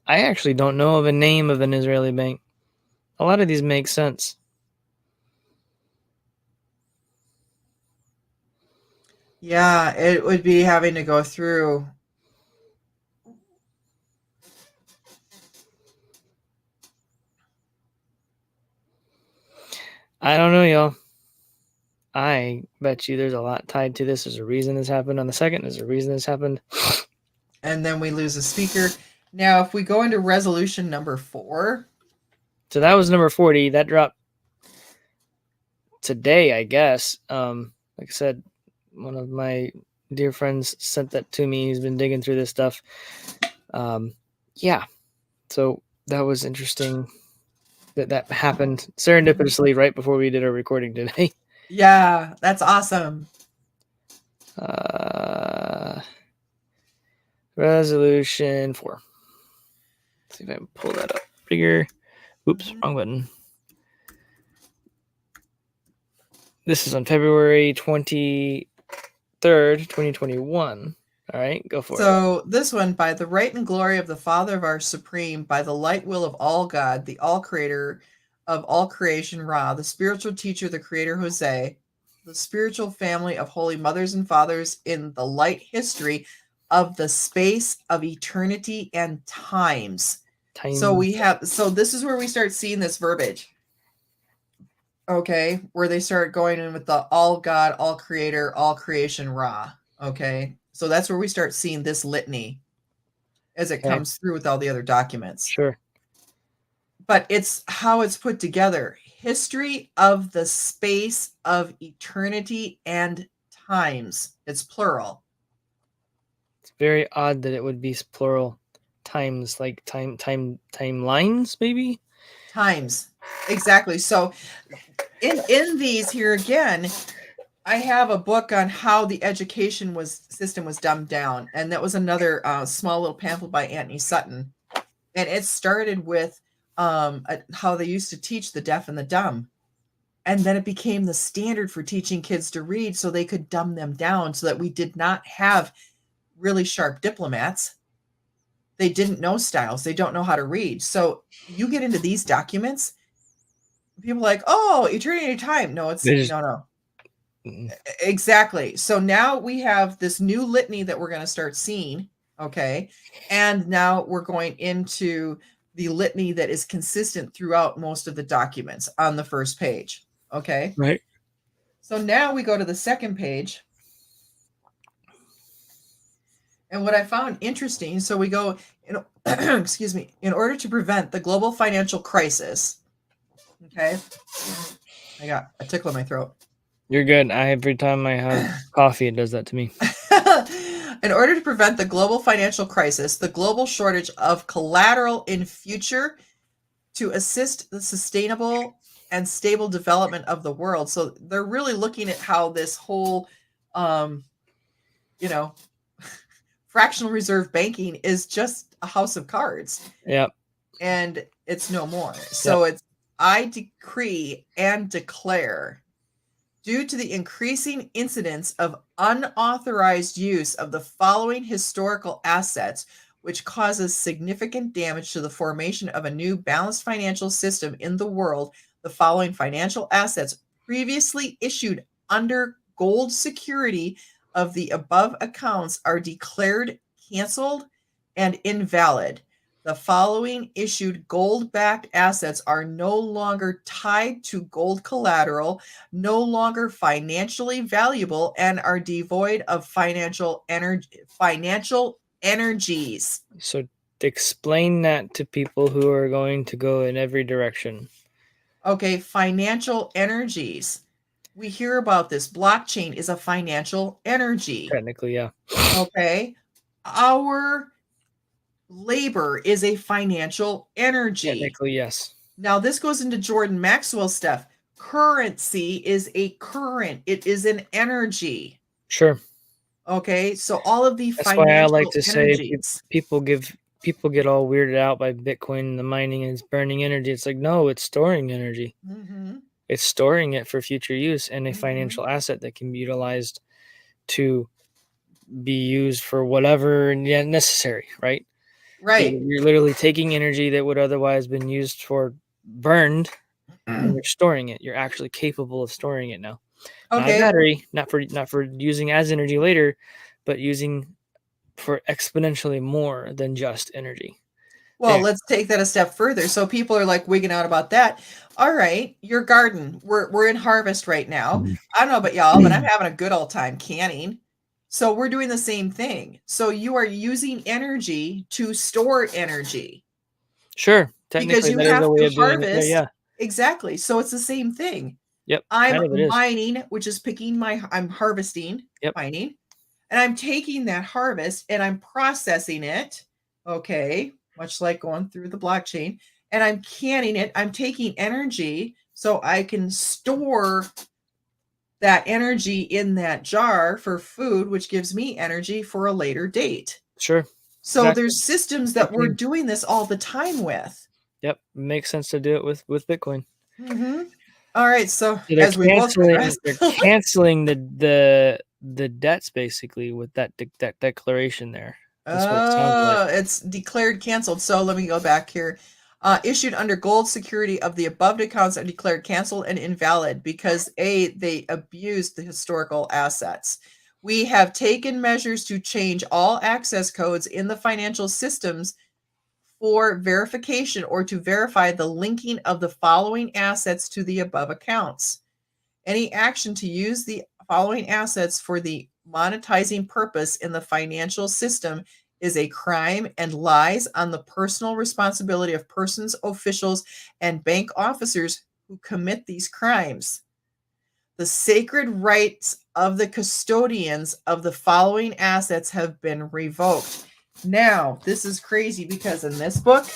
I actually don't know of a name of an Israeli bank. A lot of these make sense. Yeah, it would be having to go through. I don't know, y'all. I bet you there's a lot tied to this. There's a reason this happened on the second. There's a reason this happened. And then we lose a speaker. Now, if we go into resolution number 4. So that was number 40. That dropped today, I guess. Like I said, one of my dear friends sent that to me. He's been digging through this stuff. Yeah. So that was interesting that happened serendipitously right before we did our recording today. Yeah, that's awesome. Resolution 4. Let's see if I can pull that up bigger. Oops, wrong button. This is on February 23rd, 2021. All right, go for it. So this one, by the right and glory of the Father of our Supreme, by the light will of all God, the all creator of all creation, Ra, the spiritual teacher, the creator, Jose, the spiritual family of holy mothers and fathers in the light history of the space of eternity and times. So this is where we start seeing this verbiage. Okay, where they start going in with the all God, all creator, all creation, Ra. Okay, so that's where we start seeing this litany as it comes through with all the other documents. Sure. But it's how it's put together. History of the space of eternity and times. It's plural. It's very odd that it would be plural. Times, like timelines, maybe? Times. Exactly. So in these here again, I have a book on how the education system was dumbed down, and that was another small little pamphlet by Anthony Sutton, and it started with how they used to teach the deaf and the dumb, and then it became the standard for teaching kids to read, so they could dumb them down, so that we did not have really sharp diplomats. They didn't know styles. They don't know how to read. So you get into these documents, people are like, oh, eternity and time. No, no. Exactly. So now we have this new litany that we're going to start seeing. Okay. And now we're going into the litany that is consistent throughout most of the documents on the first page. Okay. Right. So now we go to the second page. And what I found interesting, so we go, excuse me, in order to prevent the global financial crisis. Okay. I got a tickle in my throat. You're good. Every time I have coffee, it does that to me. In order to prevent the global financial crisis, the global shortage of collateral in future, to assist the sustainable and stable development of the world. So they're really looking at how this whole, fractional reserve banking is just a house of cards. Yep. And it's no more. So it's, I decree and declare, due to the increasing incidence of unauthorized use of the following historical assets, which causes significant damage to the formation of a new balanced financial system in the world, the following financial assets previously issued under gold security of the above accounts are declared canceled and invalid. The following issued gold-backed assets are no longer tied to gold collateral, no longer financially valuable, and are devoid of financial energies. So explain that to people who are going to go in every direction. Okay, financial energies. We hear about this. Blockchain is a financial energy. Technically, yeah. Okay. Our labor is a financial energy. Technically, yes. Now, this goes into Jordan Maxwell stuff. Currency is a current, it is an energy. Sure. Okay. So all of the That's why I like financial to say energies. people get all weirded out by Bitcoin and the mining is burning energy. It's like, no, it's storing energy. Mhm, It's storing it for future use and a mhm. financial asset that can be utilized to be used for whatever necessary, right? Right. You're literally taking energy that would otherwise been used for burned and you're storing it. You're actually capable of storing it now. Not a Okay. battery, not for using as energy later, but using for exponentially more than just energy. Well, There. let's take that a step further. So people are like wigging out about that. All right, your garden. We're in harvest right now. I don't know about y'all, but I'm having a good old time canning. So we're doing the same thing. So you are using energy to store energy Sure, because technically you that is have a way to of doing it. Yeah, harvest. yeah. Exactly. So it's the same thing. Yep, I'm kind of it is. mining, which is I'm harvesting, Yep, mining, and I'm taking that harvest and I'm processing it. Okay, much like going through the blockchain, and I'm canning it. I'm taking energy so I can store that energy in that jar for food, which gives me energy for a later date. sure. So Exactly. there's systems that we're Bitcoin. doing this all the time with. Yep, makes sense to do it with Bitcoin. Mhm. All right, so So as we both progress, they're canceling the debts basically with that declaration there. That's what it sounds like. It's declared canceled. So let me go back here. Issued under gold security of the above accounts are declared canceled and invalid because A, they abused the historical assets. We have taken measures to change all access codes in the financial systems for verification or to verify the linking of the following assets to the above accounts. Any action to use the following assets for the monetizing purpose in the financial system is a crime and lies on the personal responsibility of persons, officials, and bank officers who commit these crimes. The sacred rights of the custodians of the following assets have been revoked. Now, this is crazy because in this book,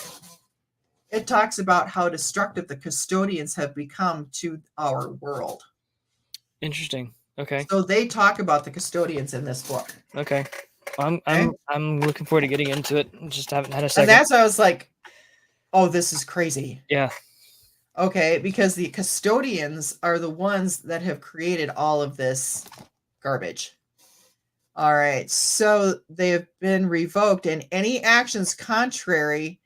it talks about how destructive the custodians have become to our world. Interesting. Okay. So they talk about the custodians in this book. Okay. I'm Okay. I'm looking forward to getting into it. Just haven't had a And second. that's why I was like, oh, this is crazy. Yeah. Okay, because the custodians are the ones that have created all of this garbage. All right, so they have been revoked, and any actions contrary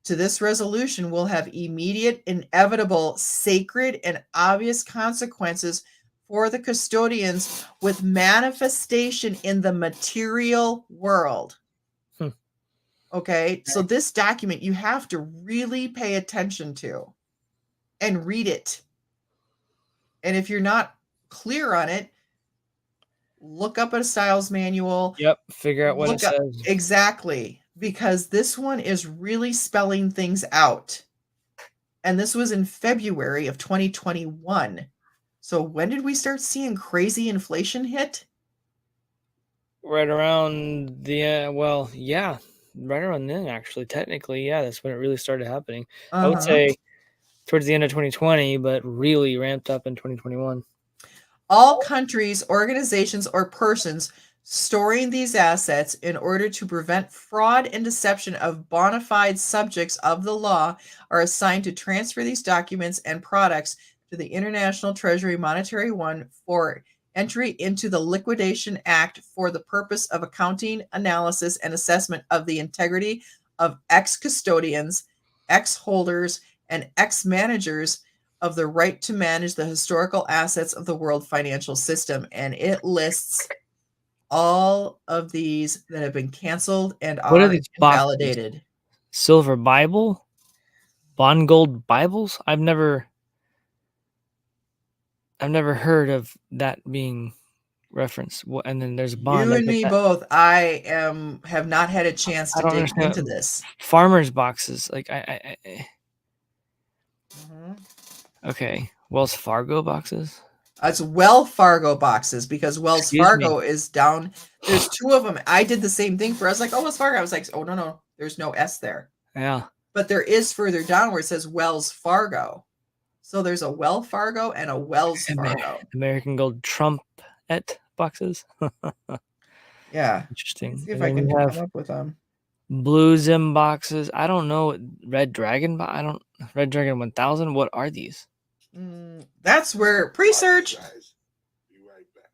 to this resolution will have immediate, inevitable, sacred, and obvious consequences for the custodians with manifestation in the material world. Hmm. Okay, so this document you have to really pay attention to and read it. And if you're not clear on it, look up a styles manual. Yep. Figure out what it Look up says. exactly, because this one is really spelling things out. And this was in February of 2021. So when did we start seeing crazy inflation hit? Right around the well, yeah, right around then actually. Technically, yeah, that's when it really started happening. I would Uh-huh. say towards the end of 2020, but really ramped up in 2021. All countries, organizations, or persons storing these assets in order to prevent fraud and deception of bona fide subjects of the law are assigned to transfer these documents and products to the International Treasury Monetary One for entry into the Liquidation Act for the purpose of accounting, analysis, and assessment of the integrity of ex custodians, ex holders, and ex managers of the right to manage the historical assets of the world financial system. And it lists all of these that have been canceled and What are are these boxes? invalidated. Silver Bible? Bond gold Bibles? I've never heard of that being referenced. And then there's bond. You I and get me that. both. Have not had a chance I to don't dig understand into this. farmers boxes. Like Mhm. okay, Wells Fargo boxes. It's Wells Fargo boxes because Wells Excuse me. Fargo is down. There's two of them. I did the same thing for. I was like, oh, Wells Fargo. I was like, oh no, there's no S there. Yeah. But there is further down where it says Wells Fargo. So there's a Wells Fargo and a Wells Fargo. American Gold Trumpet boxes. Yeah. Interesting. Let's see if And I then can you come have up with them. Blue Zim boxes. I don't know what Red Dragon. Red Dragon 1000. What are these? That's where pre-search. Be right back.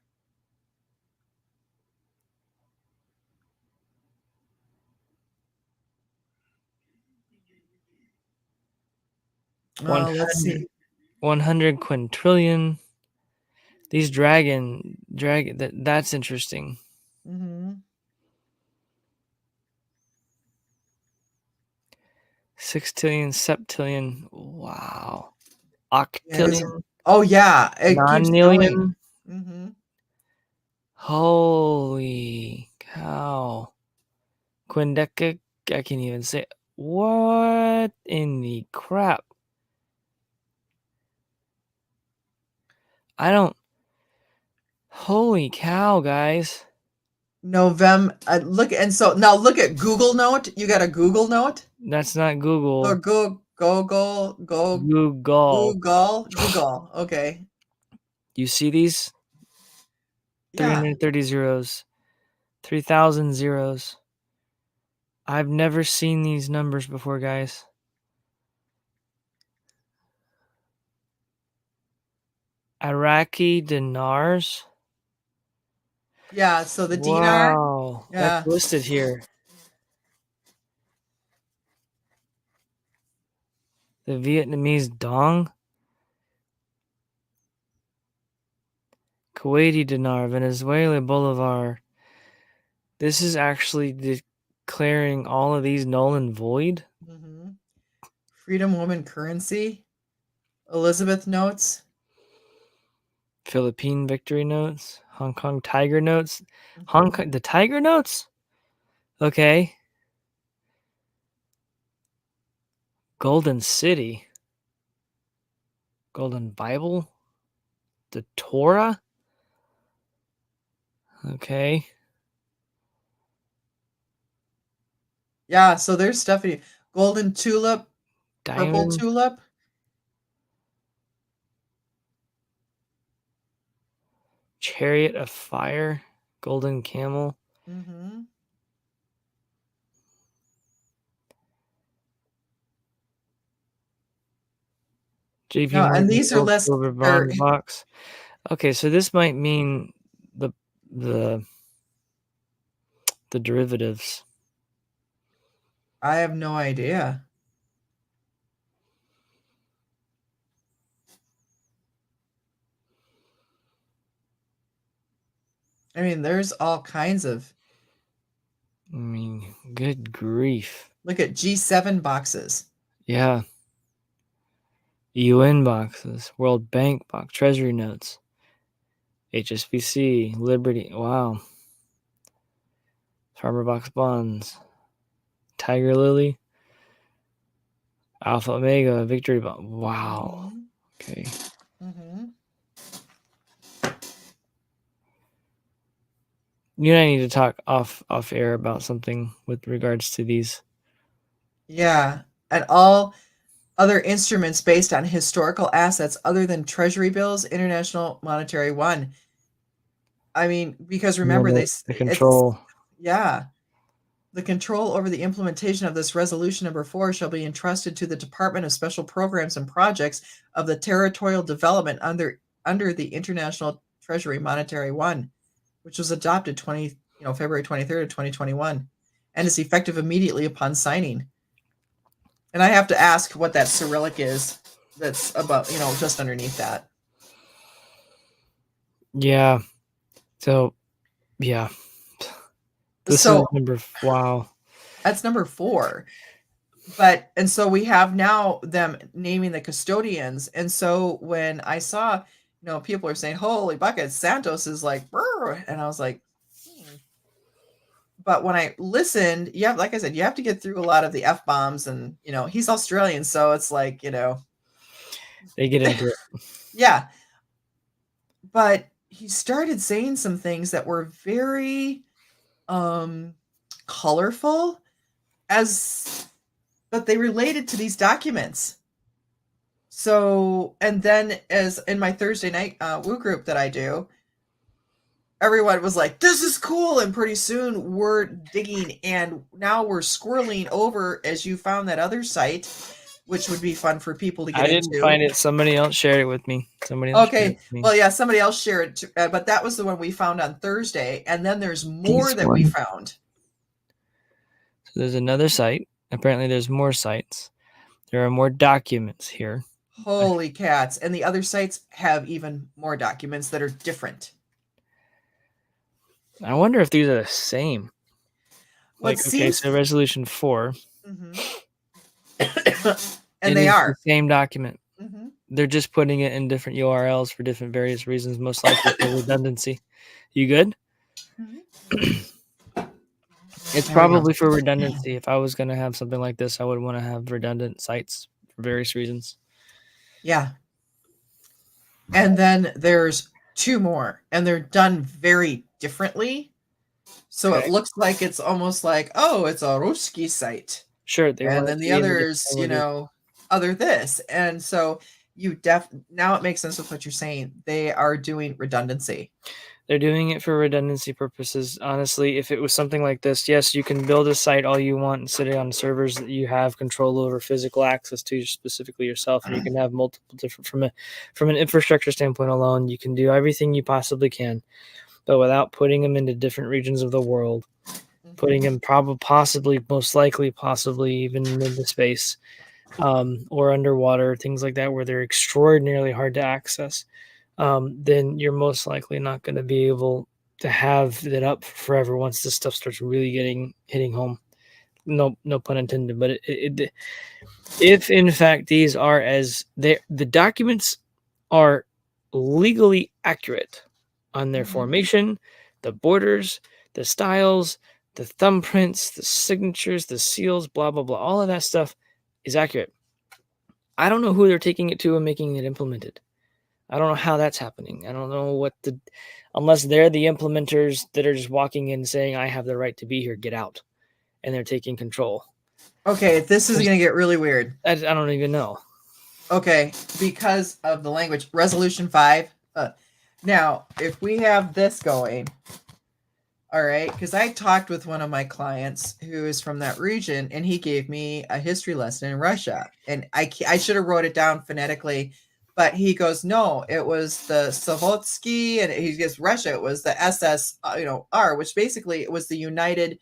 Let's see. 100 quintillion. These dragon. That's interesting. Mm-hmm. 6 septillion. Wow. Yeah, Octillion. oh yeah, it keeps going. Non-nillion. Mm-hmm. Holy cow. Quindeca. I can't even say. What in the crap? I don't. Holy cow, guys. November. Look, and so now look at Google Note. You got a Google Note? That's not Google. Or go. Google. Google. Okay. You see these? Yeah. 330 zeros. 3,000 zeros. I've never seen these numbers before, guys. Iraqi dinars. Yeah. So the dinar. Wow, Yeah. that's listed here. The Vietnamese dong. Kuwaiti dinar, Venezuela bolivar. This is actually declaring all of these null and void. Mm-hmm. Freedom Woman currency. Elizabeth notes. Philippine victory notes. Hong Kong tiger notes. Mhm. Hong Kong, the tiger notes? Okay. Golden City. Golden Bible. The Torah. Okay. Yeah. So there's stuff. Golden tulip. Purple Diamond. tulip. Chariot of Fire. Golden Camel. Mm-hmm. JP No, and Morgan these are Gold less. Silver Bond box. Okay, so this might mean the derivatives. I have no idea. I mean, there's all kinds of. I mean, good grief. Look at G7 boxes. Yeah. UN boxes, World Bank box, Treasury notes, HSBC, Liberty. Wow. Farmer box bonds, Tiger Lily, Alpha Omega, Victory bond. Wow. Okay. Mm-hmm. You and I need to talk off air about something with regards to these. Yeah, and all other instruments based on historical assets other than treasury bills, International Monetary One. I mean, because remember the control. Yeah. The control over the implementation of this resolution number 4 shall be entrusted to the Department of Special Programs and Projects of the Territorial Development under the International Treasury Monetary One, which was adopted February 23rd, 2021, and is effective immediately upon signing. And I have to ask what that Cyrillic is. that's above, just underneath that. Yeah. So yeah, this is So wow. that's number 4. And so we have now them naming the custodians. And so when I saw, people are saying, holy buckets, Santos is like, "Brr," and I was like, "Hmm." But when I listened, like I said, you have to get through a lot of the F bombs, and he's Australian, so it's like, They get into it. yeah. But he started saying some things that were very colorful, as but they related to these documents. So, and then as in my Thursday night woo group that I do, everyone was like, this is cool. And pretty soon we're digging, and now we're squirreling over, as you found that other site, which would be fun for people to get I didn't into. find it. Somebody else shared it with me. Okay. Well, yeah, somebody else shared it, but that was the one we found on Thursday. And then there's more that we found. So there's another site. Apparently there's more sites. There are more documents here. Holy cats. And the other sites have even more documents that are different. I wonder if these are the same. Okay, so resolution 4. And they are the same document. Mm-hmm. They're just putting it in different URLs for different various reasons, most likely for redundancy. You good? Mm-hmm. It's probably for redundancy. If I was going to have something like this, I would want to have redundant sites for various reasons. Yeah. And then there's 2 more, and they're done very differently. So it looks like it's almost like, oh, it's a Ruski site. Sure. And then the others, other this. And so now it makes sense with what you're saying. They are doing redundancy. They're doing it for redundancy purposes. Honestly, if it was something like this, yes, you can build a site all you want and sit it on servers that you have control over, physical access to specifically yourself, and you can have multiple different from an infrastructure standpoint alone. You can do everything you possibly can, but without putting them into different regions of the world, putting them possibly even into space, or underwater, things like that, where they're extraordinarily hard to access. Then you're most likely not going to be able to have it up forever once this stuff starts really hitting home. No pun intended. But if in fact these are the documents are legally accurate on their formation, the borders, the styles, the thumbprints, the signatures, the seals, blah blah blah, all of that stuff is accurate. I don't know who they're taking it to and making it implemented. I don't know how that's happening. I don't know unless they're the implementers that are just walking in saying, I have the right to be here, get out. And they're taking control. Okay, this is going to get really weird. I don't even know. Okay, because of the language. Resolution 5. Now, if we have this going, all right, because I talked with one of my clients who is from that region, and he gave me a history lesson in Russia. And I should have wrote it down phonetically, but he goes, no, it was the Savotsky, and he gets Russia. It was the SS, R, which basically it was the United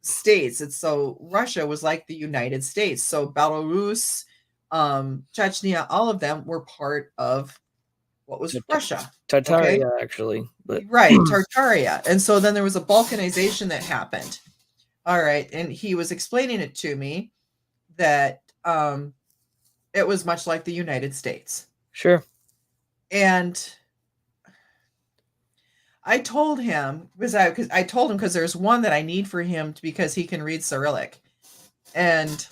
States. It's so Russia was like the United States. So Belarus, Chechnya, all of them were part of what was Russia. Tartaria, actually. But right, Tartaria. And so then there was a balkanization that happened. All right. And he was explaining it to me that it was much like the United States. Sure. And I told him, because there's one that I need for him because he can read Cyrillic. And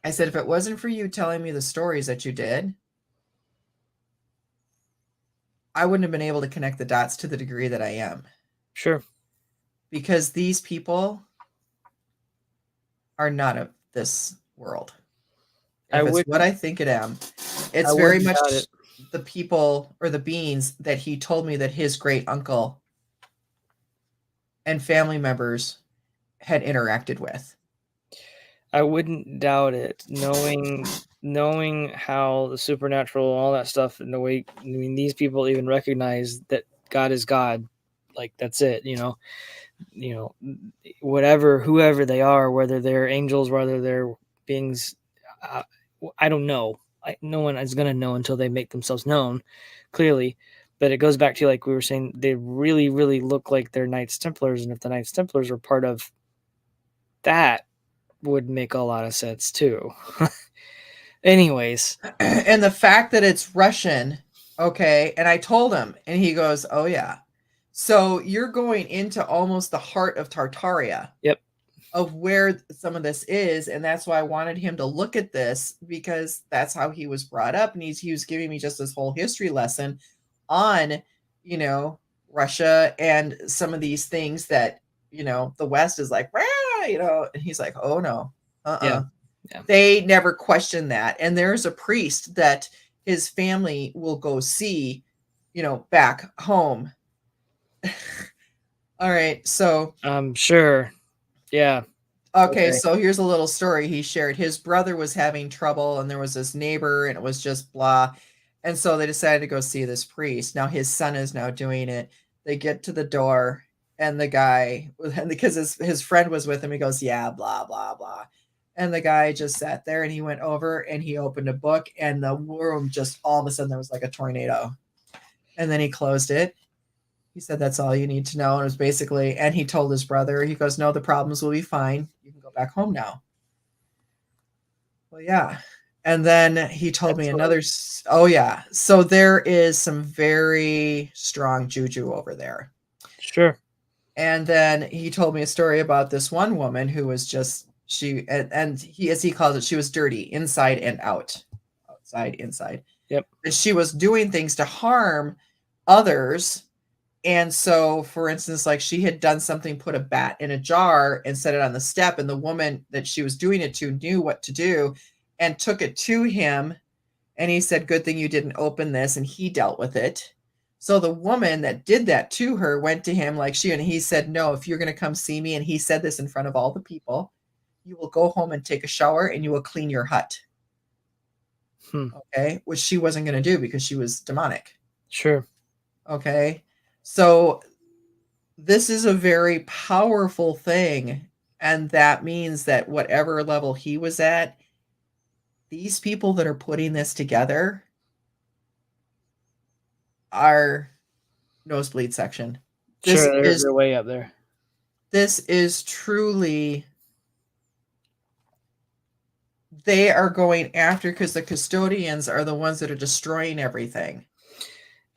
I said, if it wasn't for you telling me the stories that you did, I wouldn't have been able to connect the dots to the degree that I am. Sure. Because these people are not of this world. What I think it am. It's very much the people or the beings that he told me that his great uncle and family members had interacted with. I wouldn't doubt it, knowing how the supernatural, all that stuff, and the way, these people even recognize that God is God. Like, that's it, whoever they are, whether they're angels, whether they're beings, I don't know. no one is going to know until they make themselves known, clearly. But it goes back to, like we were saying, they really, really look like they're Knights Templars, and if the Knights Templars were part of that, would make a lot of sense too. Anyways, And the fact that it's Russian, okay, and I told him, and he goes, "Oh yeah." So you're going into almost the heart of Tartaria. Yep. Of where some of this is, and that's why I wanted him to look at this, because that's how he was brought up, and he was giving me just this whole history lesson on, Russia and some of these things that, the West is like, "Rah," and he's like, "Oh no. Yeah. They never question that." And there's a priest that his family will go see, back home. All right, so I'm sure. Yeah. okay, so here's a little story he shared. His brother was having trouble, and there was this neighbor, and it was just blah. And so they decided to go see this priest. Now his son is now doing it. They get to the door, and the guy, and because his friend was with him, he goes, "Yeah, blah, blah, blah." And the guy just sat there, and he went over and he opened a book, and the room just all of a sudden there was like a tornado. And then he closed it. He said, "That's all you need to know." And it was basically, and he told his brother, he goes, "No, the problems will be fine. You can go back home now." Well, yeah. And then he told me another, oh yeah. So there is some very strong juju over there. Sure. And then he told me a story about this one woman who was just, and he, as he calls it, she was dirty inside and out. Outside, inside. Yep. And she was doing things to harm others. And so, for instance, like she had done something, put a bat in a jar and set it on the step, and the woman that she was doing it to knew what to do and took it to him. And he said, "Good thing you didn't open this," and he dealt with it. So the woman that did that to her went to him and he said, "No, if you're going to come see me," and he said this in front of all the people, "you will go home and take a shower and you will clean your hut." Okay. Which she wasn't going to do because she was demonic. Sure. Okay. So this is a very powerful thing. And that means that whatever level he was at, these people that are putting this together are nosebleed section. Sure, they're way up there. This is truly, they are going after, because the custodians are the ones that are destroying everything.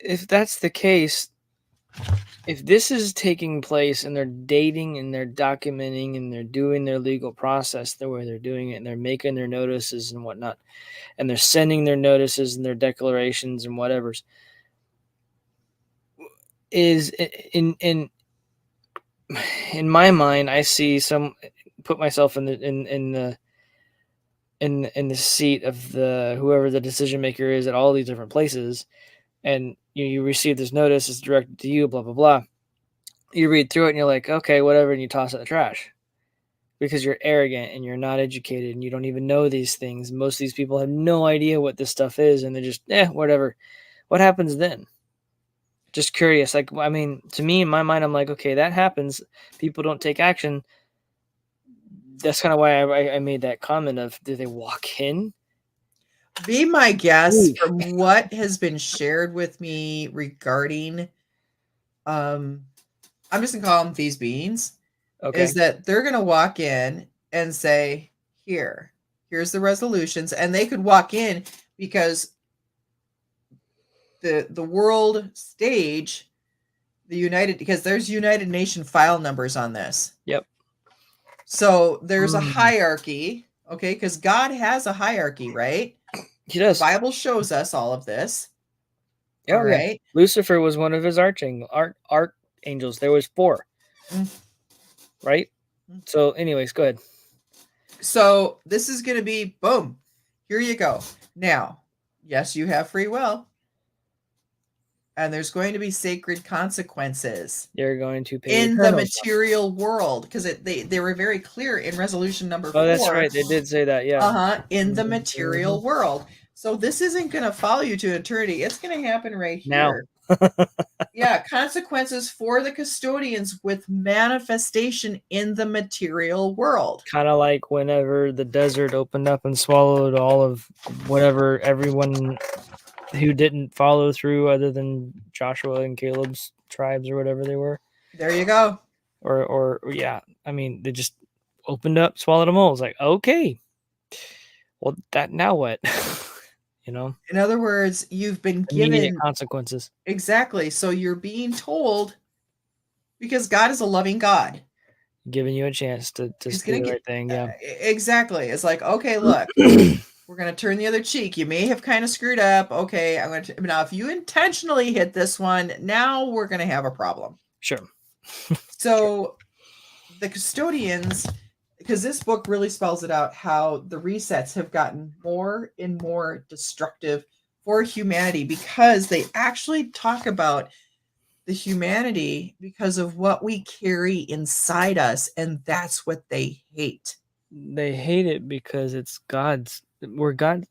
If that's the case, if this is taking place and they're dating and they're documenting and they're doing their legal process the way they're doing it, and they're making their notices and whatnot, and they're sending their notices and their declarations and whatever's, is in my mind, I see put myself in the seat of the whoever the decision maker is at all these different places, and you receive this notice, it's directed to you, blah blah blah. You read through it and you're like, okay, whatever, and you toss it in the trash because you're arrogant and you're not educated and you don't even know these things. Most of these people have no idea what this stuff is, and they're just whatever. What happens then? Just curious. Like, I mean, to me, in my mind, I'm like, okay, that happens. People don't take action. That's kind of why I made that comment of, do they walk in? Be my guest. From what has been shared with me regarding, I'm just gonna call them these beings, is that they're gonna walk in and say, here's the resolutions, and they could walk in because the world stage, because there's United Nation file numbers on this. Yep. So there's a hierarchy, okay? Because God has a hierarchy, right? He does. The Bible shows us all of this. Yeah, right. Lucifer was one of his archangels. There was 4. Right? So anyways, go ahead. So this is going to be, boom, here you go. Now, yes, you have free will. And there's going to be sacred consequences. You're going to pay in the material world, because they were very clear in resolution number 4. Oh, that's right. They did say that, yeah. In the material world. So this isn't going to follow you to eternity. It's going to happen right here. Yeah, consequences for the custodians with manifestation in the material world. Kind of like whenever the desert opened up and swallowed all of whatever everyone who didn't follow through other than Joshua and Caleb's tribes or whatever they were. There you go. Or yeah, I mean, they just opened up, swallowed them all. It's like, okay, well, that now what? You know, In other words, you've been immediate given consequences. exactly. So you're being told because God is a loving God. Giving you a chance to He's do going the to right thing. Yeah. exactly. It's like, okay, look, we're going to turn the other cheek. You may have kind of screwed up. Okay, I'm going to now if you intentionally hit this one, now we're going to have a problem. Sure. So the custodians, because this book really spells it out, how the resets have gotten more and more destructive for humanity because they actually talk about the humanity because of what we carry inside us, and that's what they hate. They hate it because it's God's. We're God.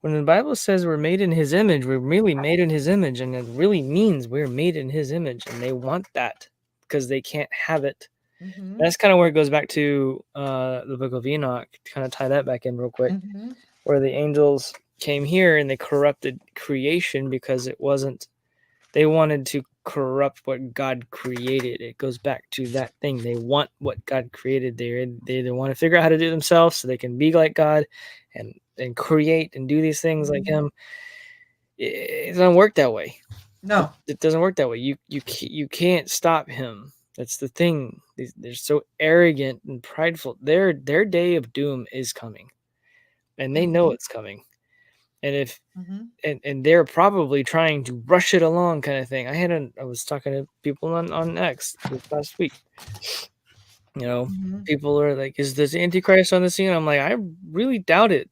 When the Bible says we're made in His image, we're really made in His image, and it really means we're made in His image, and they want that because they can't have it. Mhm. That's kind of where it goes back to the Book of Enoch. To kind of tie that back in real quick, Mhm. where the angels came here and they corrupted creation because it wasn't. They wanted to corrupt what God created. It goes back to that thing. They want what God created. They want to figure out how to do it themselves so they can be like God and create and do these things like Mhm. Him. It doesn't work that way. No. It doesn't work that way. You can't stop Him. That's the thing. They're so arrogant and prideful. Their day of doom is coming, and they know Mhm. it's coming. And if Mhm. and they're probably trying to rush it along, kind of thing. I was talking to people on X this last week. You know, Mhm. people are like, "Is this Antichrist on the scene?" I'm like, I really doubt it.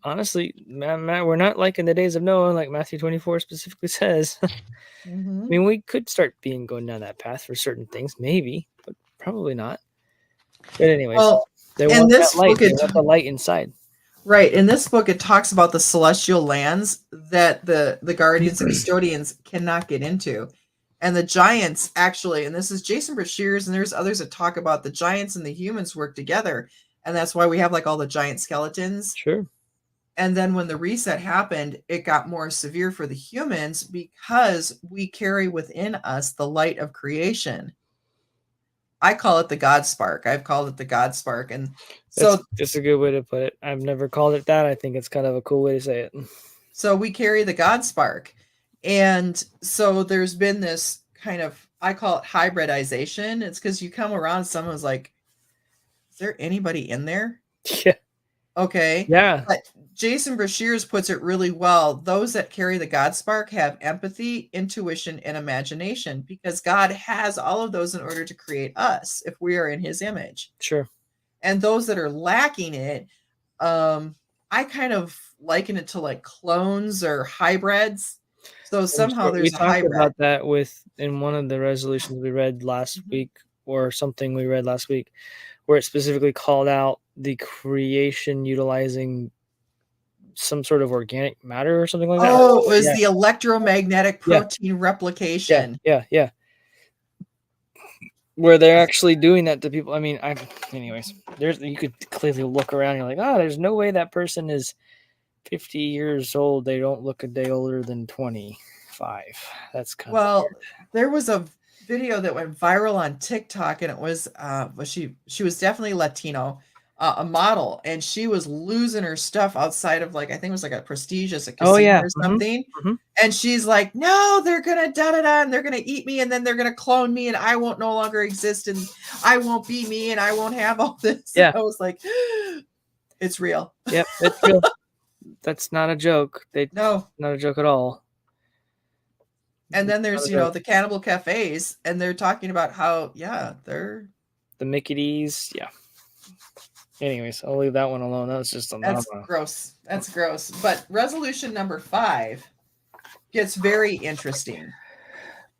Honestly, Matt, we're not like in the days of Noah, like Matthew 24 specifically says. I Mhm. mean, we could start going down that path for certain things, maybe, but probably not. But anyways, Well, they in want that this light. book, They want the light inside. right, in this book, it talks about the celestial lands that the guardians and custodians cannot get into. And the giants actually, and this is Jason Brashears, and there's others that talk about the giants and the humans work together. And that's why we have like all the giant skeletons. Sure. And then when the reset happened, it got more severe for the humans because we carry within us the light of creation. I call it the God spark. I've called it the God spark. And so That's a good way to put it. I've never called it that. I think it's kind of a cool way to say it. So we carry the God spark. And so there's been this kind of, I call it hybridization. It's because you come around, someone's like, is there anybody in there? Yeah. Okay. Yeah. But Jason Brashears puts it really well. Those that carry the God spark have empathy, intuition, and imagination because God has all of those in order to create us if we are in his image. Sure. And those that are lacking it, I kind of liken it to like clones or hybrids. So somehow We there's a talked hybrid. about that in one of the resolutions we read last Mhm. week, or something we read last week, where it specifically called out the creation utilizing some sort of organic matter or something like that. Oh, it was Yeah. the electromagnetic Yeah. protein Yeah. replication. Yeah. Where they're actually doing that to people. I mean, anyways, you could clearly look around and you're like, oh, there's no way that person is 50 years old. They don't look a day older than 25. That's kind of Well, there was a video that went viral on TikTok, and it was she was definitely Latino, a model, and she was losing her stuff outside of like I think it was like a prestigious Oh casino yeah. or something. Mhm. And she's like, "No, they're gonna da da da, and they're gonna eat me, and then they're gonna clone me, and I won't no longer exist, and I won't be me, and I won't have all this." Yeah. And I was like, "It's real." Yep, it's real. That's not a joke. No. Not a joke at all. And then Not there's a joke. the cannibal cafes, and they're talking about how they're The Mickey D's. Yeah. Anyways, I'll leave that one alone. That was just a that's gross. That's gross. But resolution number 5 gets very interesting.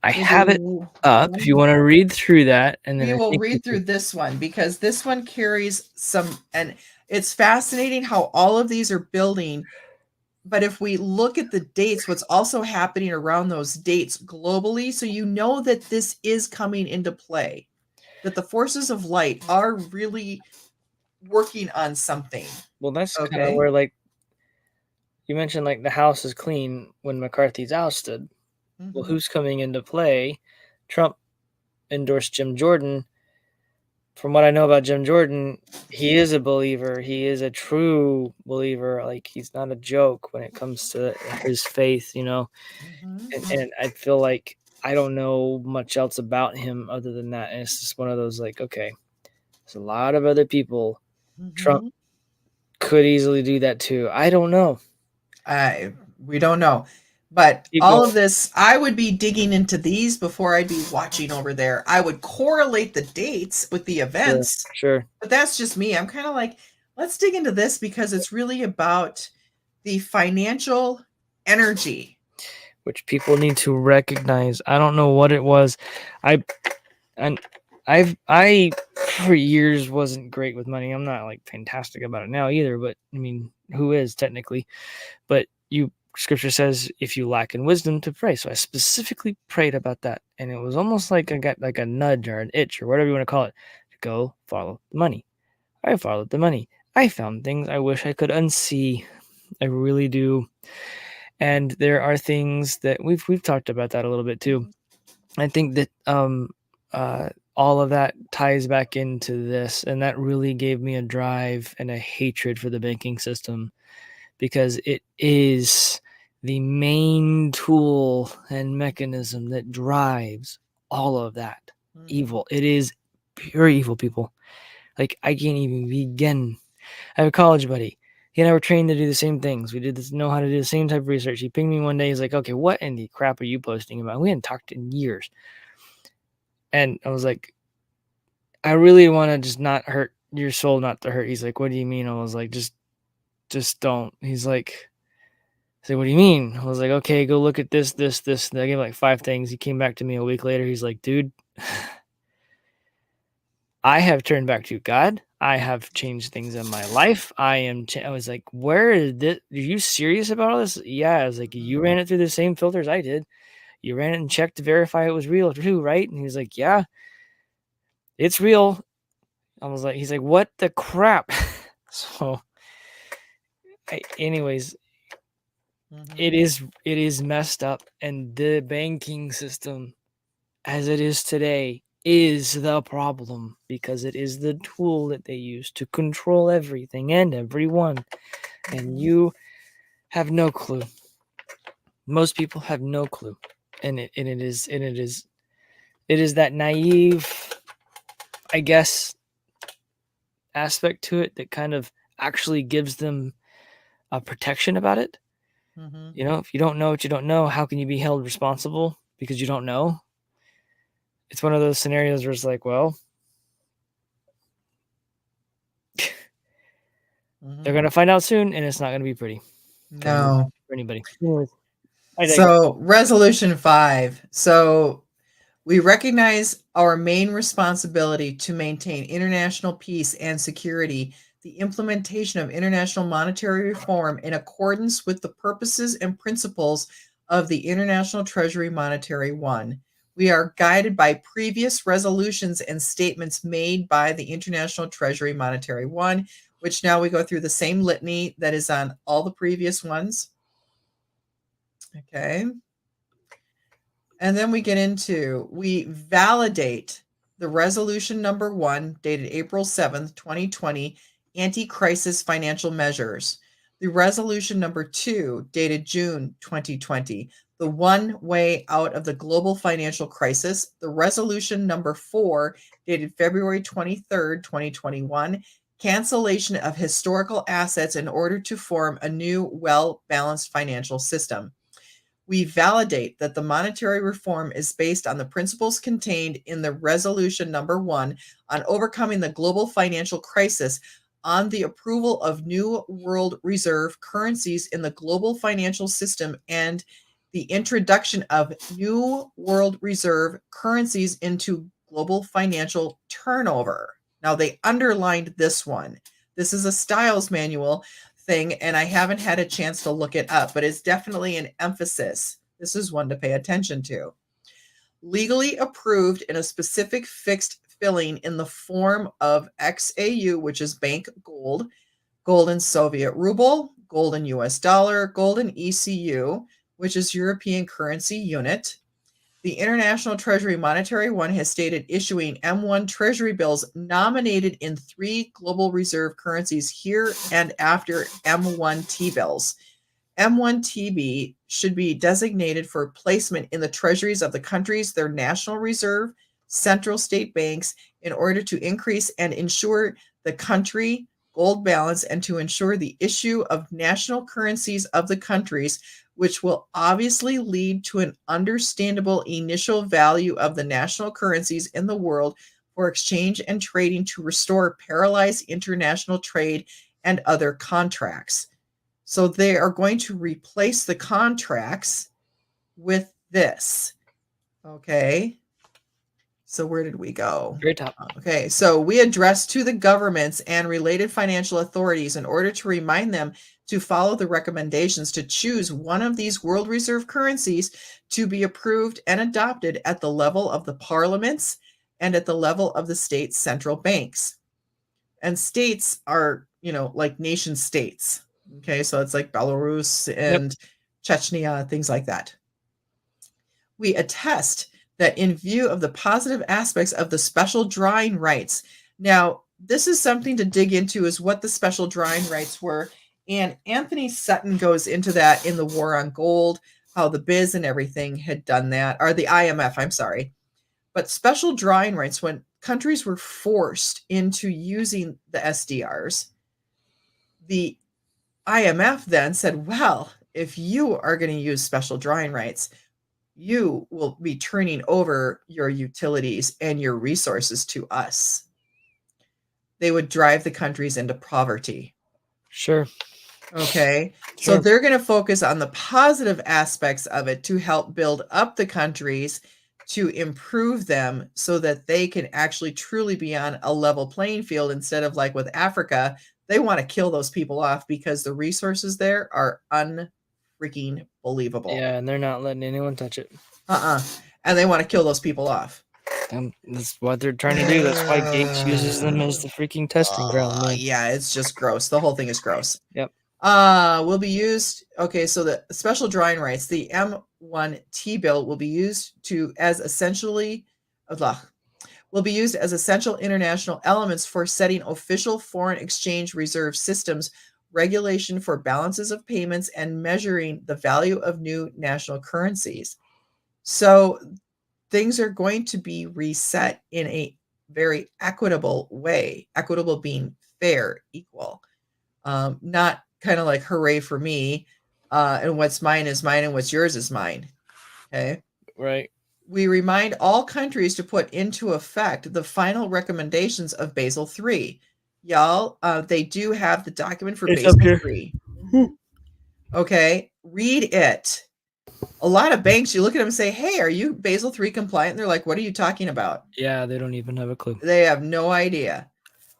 I have it up if you want to read through that, and then We I will think read through this one because this one carries some, and it's fascinating how all of these are building but if we look at the dates, what's also happening around those dates globally, so you know that this is coming into play, that the forces of light are really working on something. Well, that's kind of Okay. where, like, you mentioned, like, the house is clean when McCarthy's ousted. Well, Mhm. who's coming into play? Trump endorsed Jim Jordan. From what I know about Jim Jordan, he is a believer. He is a true believer. Like, he's not a joke when it comes to his faith, you know. Mhm. And I feel like I don't know much else about him other than that. And it's just one of those, like, okay, there's a lot of other people. Trump Mhm. could easily do that too. I don't know. We don't know. But Keep all going. of this, I would be digging into these before I'd be watching over there. I would correlate the dates with the Sure, events, sure. but that's just me. I'm kind of like, let's dig into this because it's really about the financial energy. Which people need to recognize. I don't know what it was. I and I for years wasn't great with money. I'm not like fantastic about it now either, but I mean, who is technically? But you scripture says if you lack in wisdom to pray. So I specifically prayed about that. And it was almost like I got like a nudge or an itch or whatever you want to call it. Go follow the money. I followed the money. I found things I wish I could unsee. I really do. And there are things that we've talked about that a little bit too. I think that all of that ties back into this, and that really gave me a drive and a hatred for the banking system because it is the main tool and mechanism that drives all of that evil. It is pure evil, people. Like, I can't even begin. I have a college buddy. He and I were trained to do the same things. We did this, know how to do the same type of research. He pinged me one day. He's like, okay, what in the crap are you posting about? We hadn't talked in years. And I was like, I really want to just not hurt your soul, not to hurt. He's like, what do you mean? I was like, just don't. He's like, what do you mean? I was like, okay, go look at this, this, this. And I gave him like 5 things. He came back to me a week later. He's like, dude, I have turned back to God. I have changed things in my life. I was like, where is this? Are you serious about all this? Yeah. I was like, you ran it through the same filters I did. You ran it and checked to verify it was real too, right? And he's like, yeah, it's real. I was like, he's like, what the crap? So, anyways, it is messed up, and the banking system as it is today is the problem because it is the tool that they use to control everything and everyone, and you have no clue. Most people have no clue, and it is that naive, I guess, aspect to it that kind of actually gives them a protection about it. You know, if you don't know what you don't know, how can you be held responsible because you don't know? It's one of those scenarios where it's like, well, they're going to find out soon and it's not going to be pretty No. for anybody. Anyways, I digress. So, resolution 5. So, we recognize our main responsibility to maintain international peace and security, the implementation of international monetary reform in accordance with the purposes and principles of the International Treasury Monetary One. We are guided by previous resolutions and statements made by the International Treasury Monetary One, which now we go through the same litany that is on all the previous ones. Okay. And then we get into, we validate the resolution number 1, dated April 7th, 2020, anti-crisis financial measures. The resolution number 2, dated June 2020, the one way out of the global financial crisis. The resolution number 4, dated February 23rd, 2021, cancellation of historical assets in order to form a new, well-balanced financial system. We validate that the monetary reform is based on the principles contained in the resolution number 1 on overcoming the global financial crisis, on the approval of new world reserve currencies in the global financial system, and the introduction of new world reserve currencies into global financial turnover. Now, they underlined this one. This is a Styles manual. thing, and I haven't had a chance to look it up, but it's definitely an emphasis. This is one to pay attention to. Legally approved in a specific fixed filling in the form of XAU, which is bank gold, gold in Soviet ruble, gold in US dollar, gold in ECU, which is European currency unit. The International Treasury Monetary One has stated issuing M1 Treasury bills nominated in 3 global reserve currencies here and after M1 T-bills. M1 TB should be designated for placement in the treasuries of the countries, their national reserve, central state banks, in order to increase and ensure the country gold balance and to ensure the issue of national currencies of the countries, which will obviously lead to an understandable initial value of the national currencies in the world for exchange and trading to restore paralyzed international trade and other contracts. So they are going to replace the contracts with this. Okay. So where did we go? Very top. Okay, so we address to the governments and related financial authorities in order to remind them to follow the recommendations to choose one of these world reserve currencies to be approved and adopted at the level of the parliaments and at the level of the state central banks. And states are, like nation states. Okay, so it's like Belarus and Chechnya, things like that. We attest that in view of the positive aspects of the special drawing rights. Now, this is something to dig into, is what the special drawing rights were. And Anthony Sutton goes into that in the War on Gold, how the BIS and everything had done that, or the IMF, I'm sorry. But special drawing rights, when countries were forced into using the SDRs, the IMF then said, well, if you are going to use special drawing rights, you will be turning over your utilities and your resources to us. They would drive the countries into poverty. Sure. Okay. Sure. So they're going to focus on the positive aspects of it to help build up the countries, to improve them so that they can actually truly be on a level playing field, instead of like with Africa, they want to kill those people off because the resources there are unfreaking believable. Yeah, and they're not letting anyone touch it. And they want to kill those people off. That's what they're trying to do. That's why Gates uses them as the freaking testing ground. Man. Yeah, it's just gross. The whole thing is gross. Yep. Will be used. Okay, so the special drawing rights, the M1 T-bill will be used as essential international elements for setting official foreign exchange reserve systems, regulation for balances of payments, and measuring the value of new national currencies. So things are going to be reset in a very equitable way, equitable being fair, equal, not kind of like hooray for me, and what's mine is mine and what's yours is mine. Okay. Right. We remind all countries to put into effect the final recommendations of Basel III. Y'all, they do have the document for Basel III. Okay, read it. A lot of banks, you look at them and say, hey, are you Basel III compliant? And they're like, what are you talking about? Yeah, they don't even have a clue. They have no idea.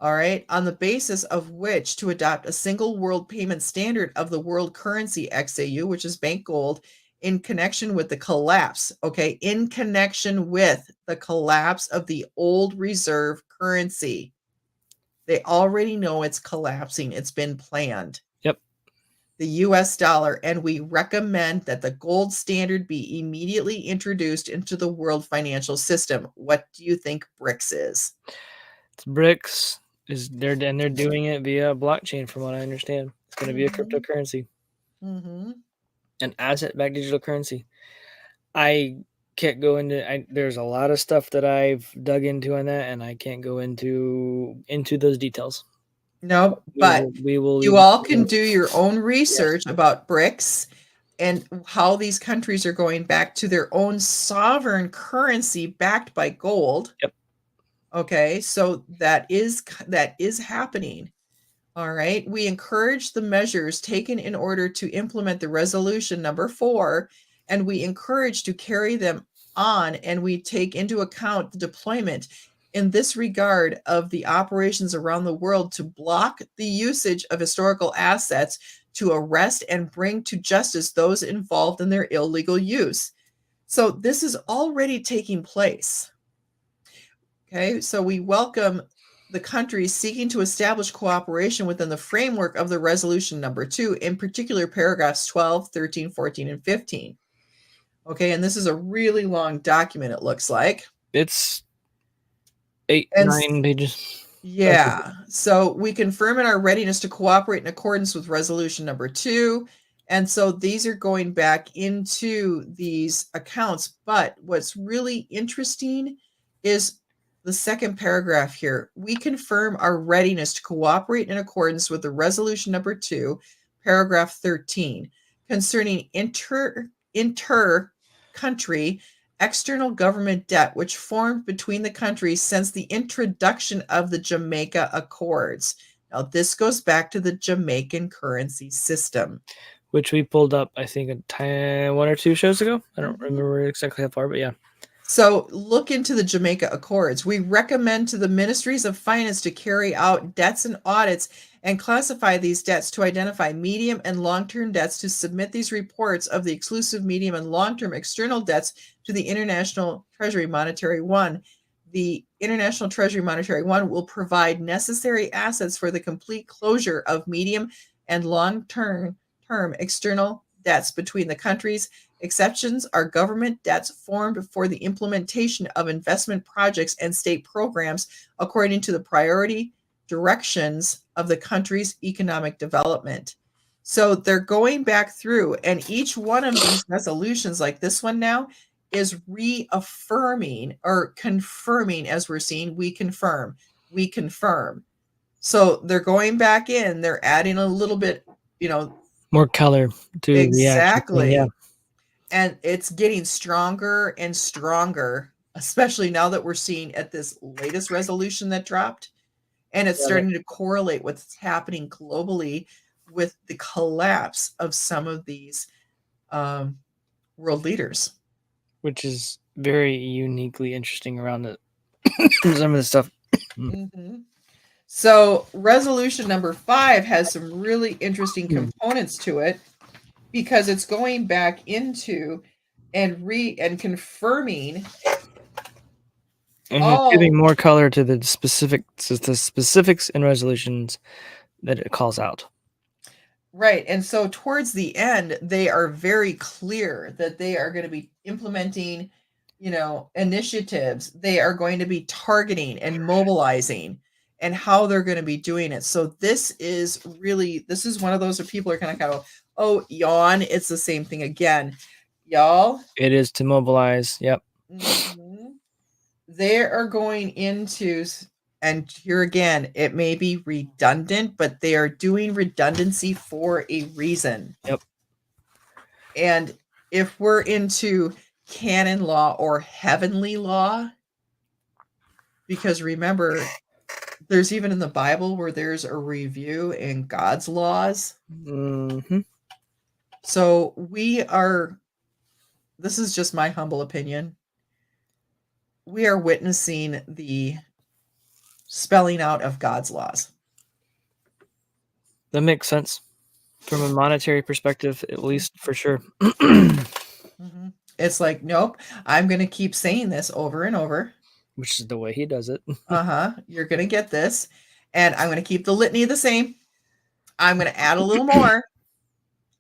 All right. On the basis of which to adopt a single world payment standard of the world currency XAU, which is bank gold, in connection with the collapse. Okay. In connection with the collapse of the old reserve currency. They already know it's collapsing. It's been planned. Yep. The US dollar. And we recommend that the gold standard be immediately introduced into the world financial system. What do you think BRICS is? It's BRICS. They're doing it via blockchain, from what I understand. It's going to be a cryptocurrency. Mm-hmm. An asset-backed digital currency. I can't go into. There's a lot of stuff that I've dug into on that, and I can't go into those details. No, but we will. You all can do your own research about BRICS and how these countries are going back to their own sovereign currency backed by gold. Yep. Okay, so that is happening. All right. We encourage the measures taken in order to implement the resolution number 4, and we encourage to carry them on, and we take into account the deployment in this regard of the operations around the world to block the usage of historical assets to arrest and bring to justice those involved in their illegal use. So this is already taking place. Okay, so we welcome the countries seeking to establish cooperation within the framework of the resolution number 2, in particular paragraphs 12, 13, 14, and 15. Okay, and this is a really long document, it looks like. It's 8, And 9 pages. yeah, so we confirm in our readiness to cooperate in accordance with resolution number 2. And so these are going back into these accounts. But what's really interesting is the second paragraph here. We confirm our readiness to cooperate in accordance with the resolution number 2, paragraph 13, concerning inter-country external government debt which formed between the countries since the introduction of the Jamaica Accords. Now, this goes back to the Jamaican currency system, which we pulled up, I think, 1 or 2 shows ago. I don't remember exactly how far, but yeah. So look into the Jamaica Accords. We recommend to the Ministries of Finance to carry out debts and audits and classify these debts to identify medium and long-term debts, to submit these reports of the exclusive medium and long-term external debts to the International Treasury Monetary One. The International Treasury Monetary One will provide necessary assets for the complete closure of medium and long-term external debts between the countries. Exceptions are government debts formed for the implementation of investment projects and state programs according to the priority directions of the country's economic development. So they're going back through, and each one of these resolutions, like this one now, is reaffirming or confirming, as we're seeing, we confirm. So they're going back in, they're adding a little bit, more color to the actual exactly. thing, yeah. And it's getting stronger and stronger, especially now that we're seeing at this latest resolution that dropped. And it's starting to correlate what's happening globally with the collapse of some of these world leaders. Which is very uniquely interesting around some of the stuff. Mm-hmm. So resolution number 5 has some really interesting components to it, because it's going back into and confirming and giving more color to the specifics and resolutions that it calls out. Right. And so towards the end, they are very clear that they are going to be implementing, initiatives. They are going to be targeting and mobilizing, and how they're going to be doing it. So this is one of those where people are kind of go, oh, yawn. It's the same thing again, y'all. It is to mobilize. Yep. Mm-hmm. They are going into, and here again, it may be redundant, but they are doing redundancy for a reason. Yep. And if we're into canon law or heavenly law, because remember, there's even in the Bible where there's a review in God's laws. Mm-hmm. So this is just my humble opinion, we are witnessing the spelling out of God's laws. That makes sense from a monetary perspective, at least, for sure. Mm-hmm. It's like, nope, I'm going to keep saying this over and over. Which is the way he does it. You're going to get this. And I'm going to keep the litany the same. I'm going to add a little more.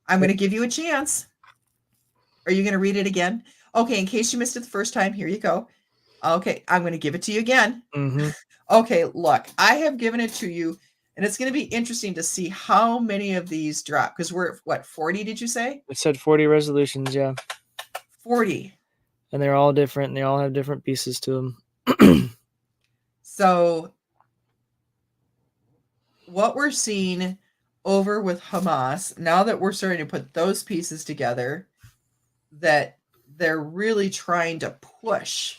I'm going to give you a chance. Are you going to read it again? Okay, in case you missed it the first time, here you go. Okay, I'm going to give it to you again. Mm-hmm. Okay, look, I have given it to you, and it's going to be interesting to see how many of these drop, because we're at 40, did you say? It said 40 resolutions, yeah. 40. And they're all different, and they all have different pieces to them. So what we're seeing over with Hamas, now that we're starting to put those pieces together, that they're really trying to push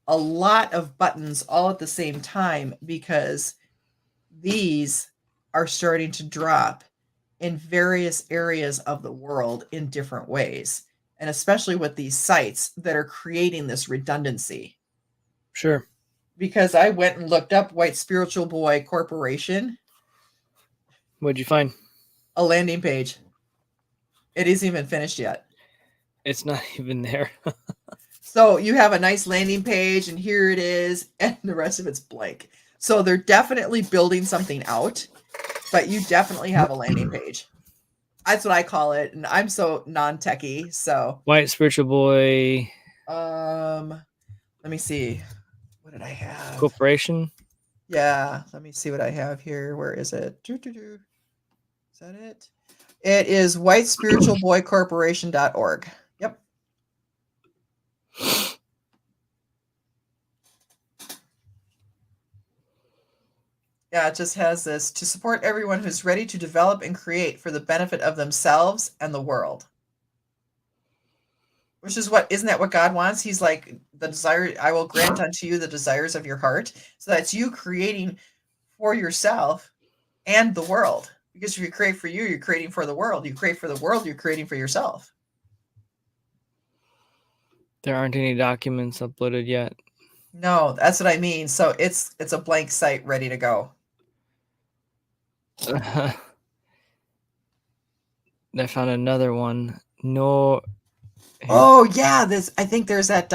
a lot of buttons all at the same time, because these are starting to drop in various areas of the world in different ways, and especially with these sites that are creating this redundancy. Sure. because I went and looked up White Spiritual Boy Corporation, What'd you find? a landing page. It isn't even finished yet. It's not even there. So you have a nice landing page, and here it is, and the rest of it's blank. So they're definitely building something out, but you definitely have a landing page. That's what I call it, and I'm so non-techie. So, White Spiritual Boy let me see. What did I have? Corporation. Yeah, let me see what I have here. Where is it? Is that it? It is whitespiritualboycorporation.org. Yep. Yeah, it just has this to support everyone who's ready to develop and create for the benefit of themselves and the world. Which is isn't that what God wants? He's like, the desire, I will grant unto you the desires of your heart. So that's you creating for yourself and the world. Because if you create for you, you're creating for the world. You create for the world, you're creating for yourself. There aren't any documents uploaded yet. No, that's what I mean. So it's a blank site ready to go. I found another one. No. Oh yeah, I think there's that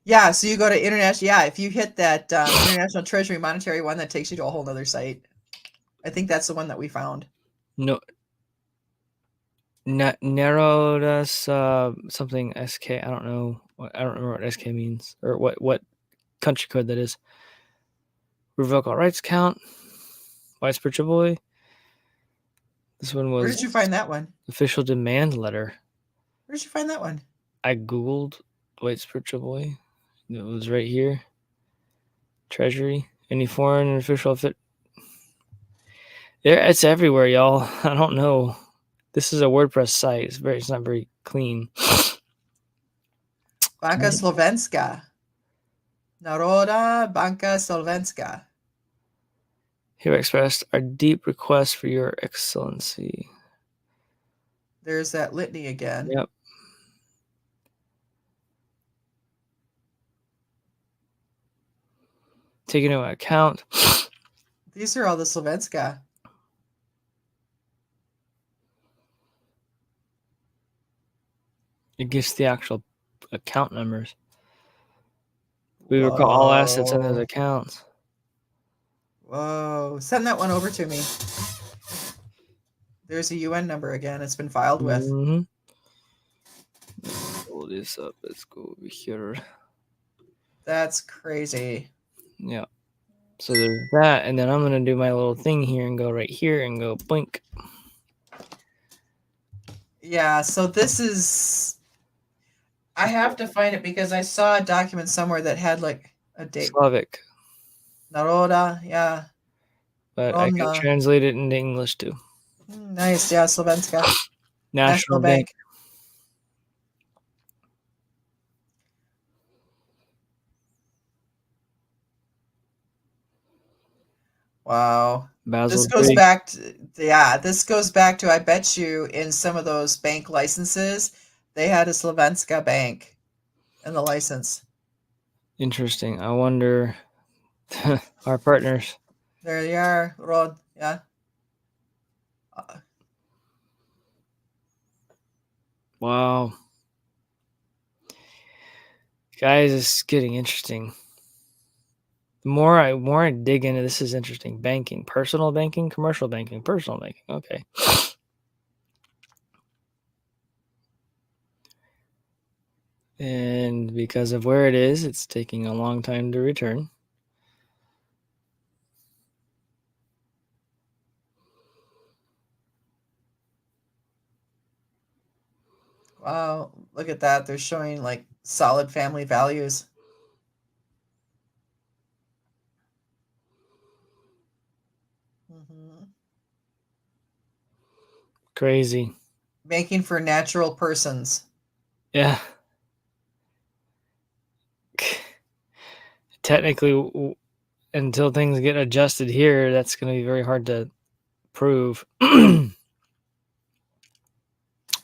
yeah, so you go to international, yeah, if you hit that International Treasury Monetary one, that takes you to a whole nother site. I think that's the one that we found. No. Narrowed us something SK. I don't know. I don't remember what SK means or what country code that is. Revoke all rights count. White Spiritual Boy. This one was Where did you find that one? official demand letter. Where did you find that one? I googled White Spiritual Boy. It was right here. Treasury. Any foreign and official fit. It's everywhere, y'all. I don't know. This is a WordPress site. It's not very clean. Banka Slovenska. Narodna Banka Slovenska. Here expressed our deep request for your excellency. There's that litany again. Yep. Taking into account. These are all the Slovenska. It gives the actual account numbers. We recall all assets in those accounts. Whoa. Send that one over to me. There's a UN number again. It's been filed with. Mm-hmm. Pull this up. Let's go over here. That's crazy. Yeah. So there's that. And then I'm going to do my little thing here and go right here and go blink. Yeah. So this is. I have to find it because I saw a document somewhere that had like a date. Slavic. Naroda. Yeah. But I can translate it into English too. Nice. Yeah. Slovenska. National Bank. Wow. Basel This goes III. back to, this goes back to, I bet you in some of those bank licenses, they had a Slovenska bank in the license. Interesting. I wonder our partners. There you are, Rod. Yeah. Wow. Guys, it's getting interesting. The more I dig into this, is interesting. Banking, personal banking, commercial banking, personal banking. Okay. And because of where it is, it's taking a long time to return. Wow. Look at that. They're showing like solid family values. Mm-hmm. Crazy. Banking for natural persons. Yeah. Technically, until things get adjusted here, that's going to be very hard to prove.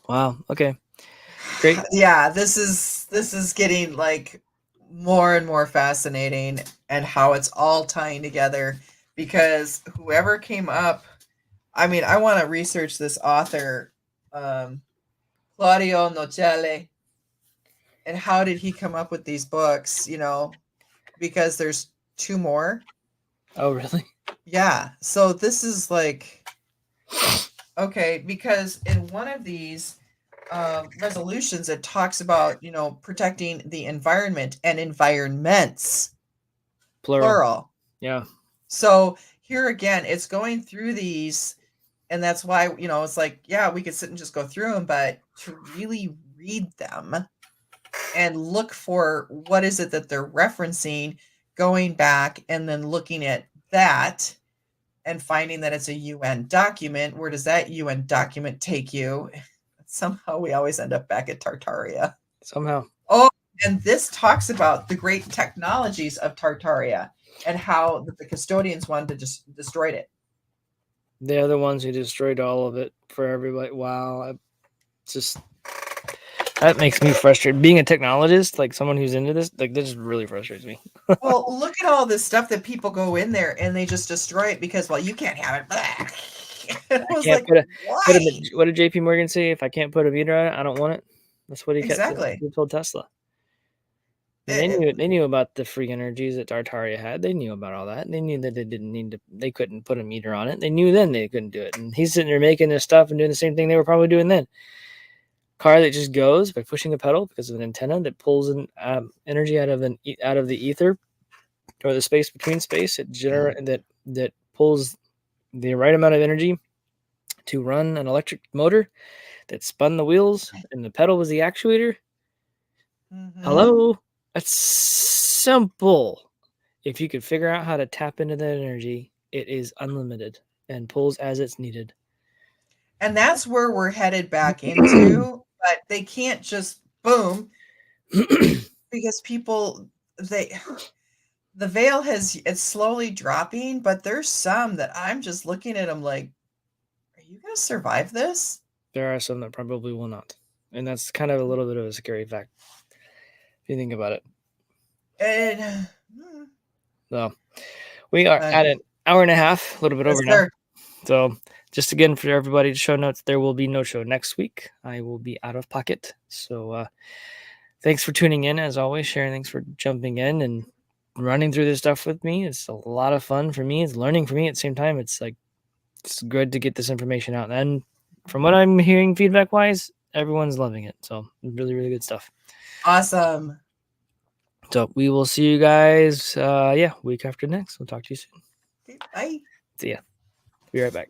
Wow. Okay. Great. Yeah, this is getting like more and more fascinating, and how it's all tying together, because whoever came up, I mean, I want to research this author, Claudio Nocelle, and how did he come up with these books, because there's two more. Oh, really? Yeah. So this is like, okay, because in one of these resolutions, it talks about, protecting the environment and environments, plural. Yeah. So here again, it's going through these, and that's why, it's like, yeah, we could sit and just go through them, but to really read them and look for what is it that they're referencing, going back and then looking at that and finding that it's a UN document. Where does that UN document take you? Somehow we always end up back at Tartaria. Somehow. Oh, and this talks about the great technologies of Tartaria and how the custodians wanted to just destroyed it. They're the ones who destroyed all of it for everybody. Wow. That makes me frustrated. Being a technologist, like someone who's into this, like this really frustrates me. Well, look at all this stuff that people go in there and they just destroy it because, well, you can't have it. And I was like, why? What did JP Morgan say? If I can't put a meter on it, I don't want it. That's what he Exactly. He told Tesla. And they knew about the free energies that Tartaria had. They knew about all that. They knew that they couldn't put a meter on it. They knew then they couldn't do it. And he's sitting there making this stuff and doing the same thing they were probably doing then. Car that just goes by pushing a pedal because of an antenna that pulls in energy out of the ether or the space between space. That pulls the right amount of energy to run an electric motor that spun the wheels, and the pedal was the actuator. Mm-hmm. Hello? That's simple. If you could figure out how to tap into that energy, it is unlimited and pulls as it's needed. And that's where we're headed back into, but they can't just boom because people, the veil it's slowly dropping, but there's some that I'm just looking at them like, are you going to survive this? There are some that probably will not. And that's kind of a little bit of a scary fact if you think about it. And, So we are at an hour and a half, a little bit over now. So just again, for everybody to show notes, there will be no show next week. I will be out of pocket. So thanks for tuning in, as always. Sharon, thanks for jumping in and running through this stuff with me. It's a lot of fun for me. It's learning for me at the same time. It's good to get this information out. And from what I'm hearing feedback-wise, everyone's loving it. So really, really good stuff. Awesome. So we will see you guys, week after next. We'll talk to you soon. Okay, bye. See ya. Be right back.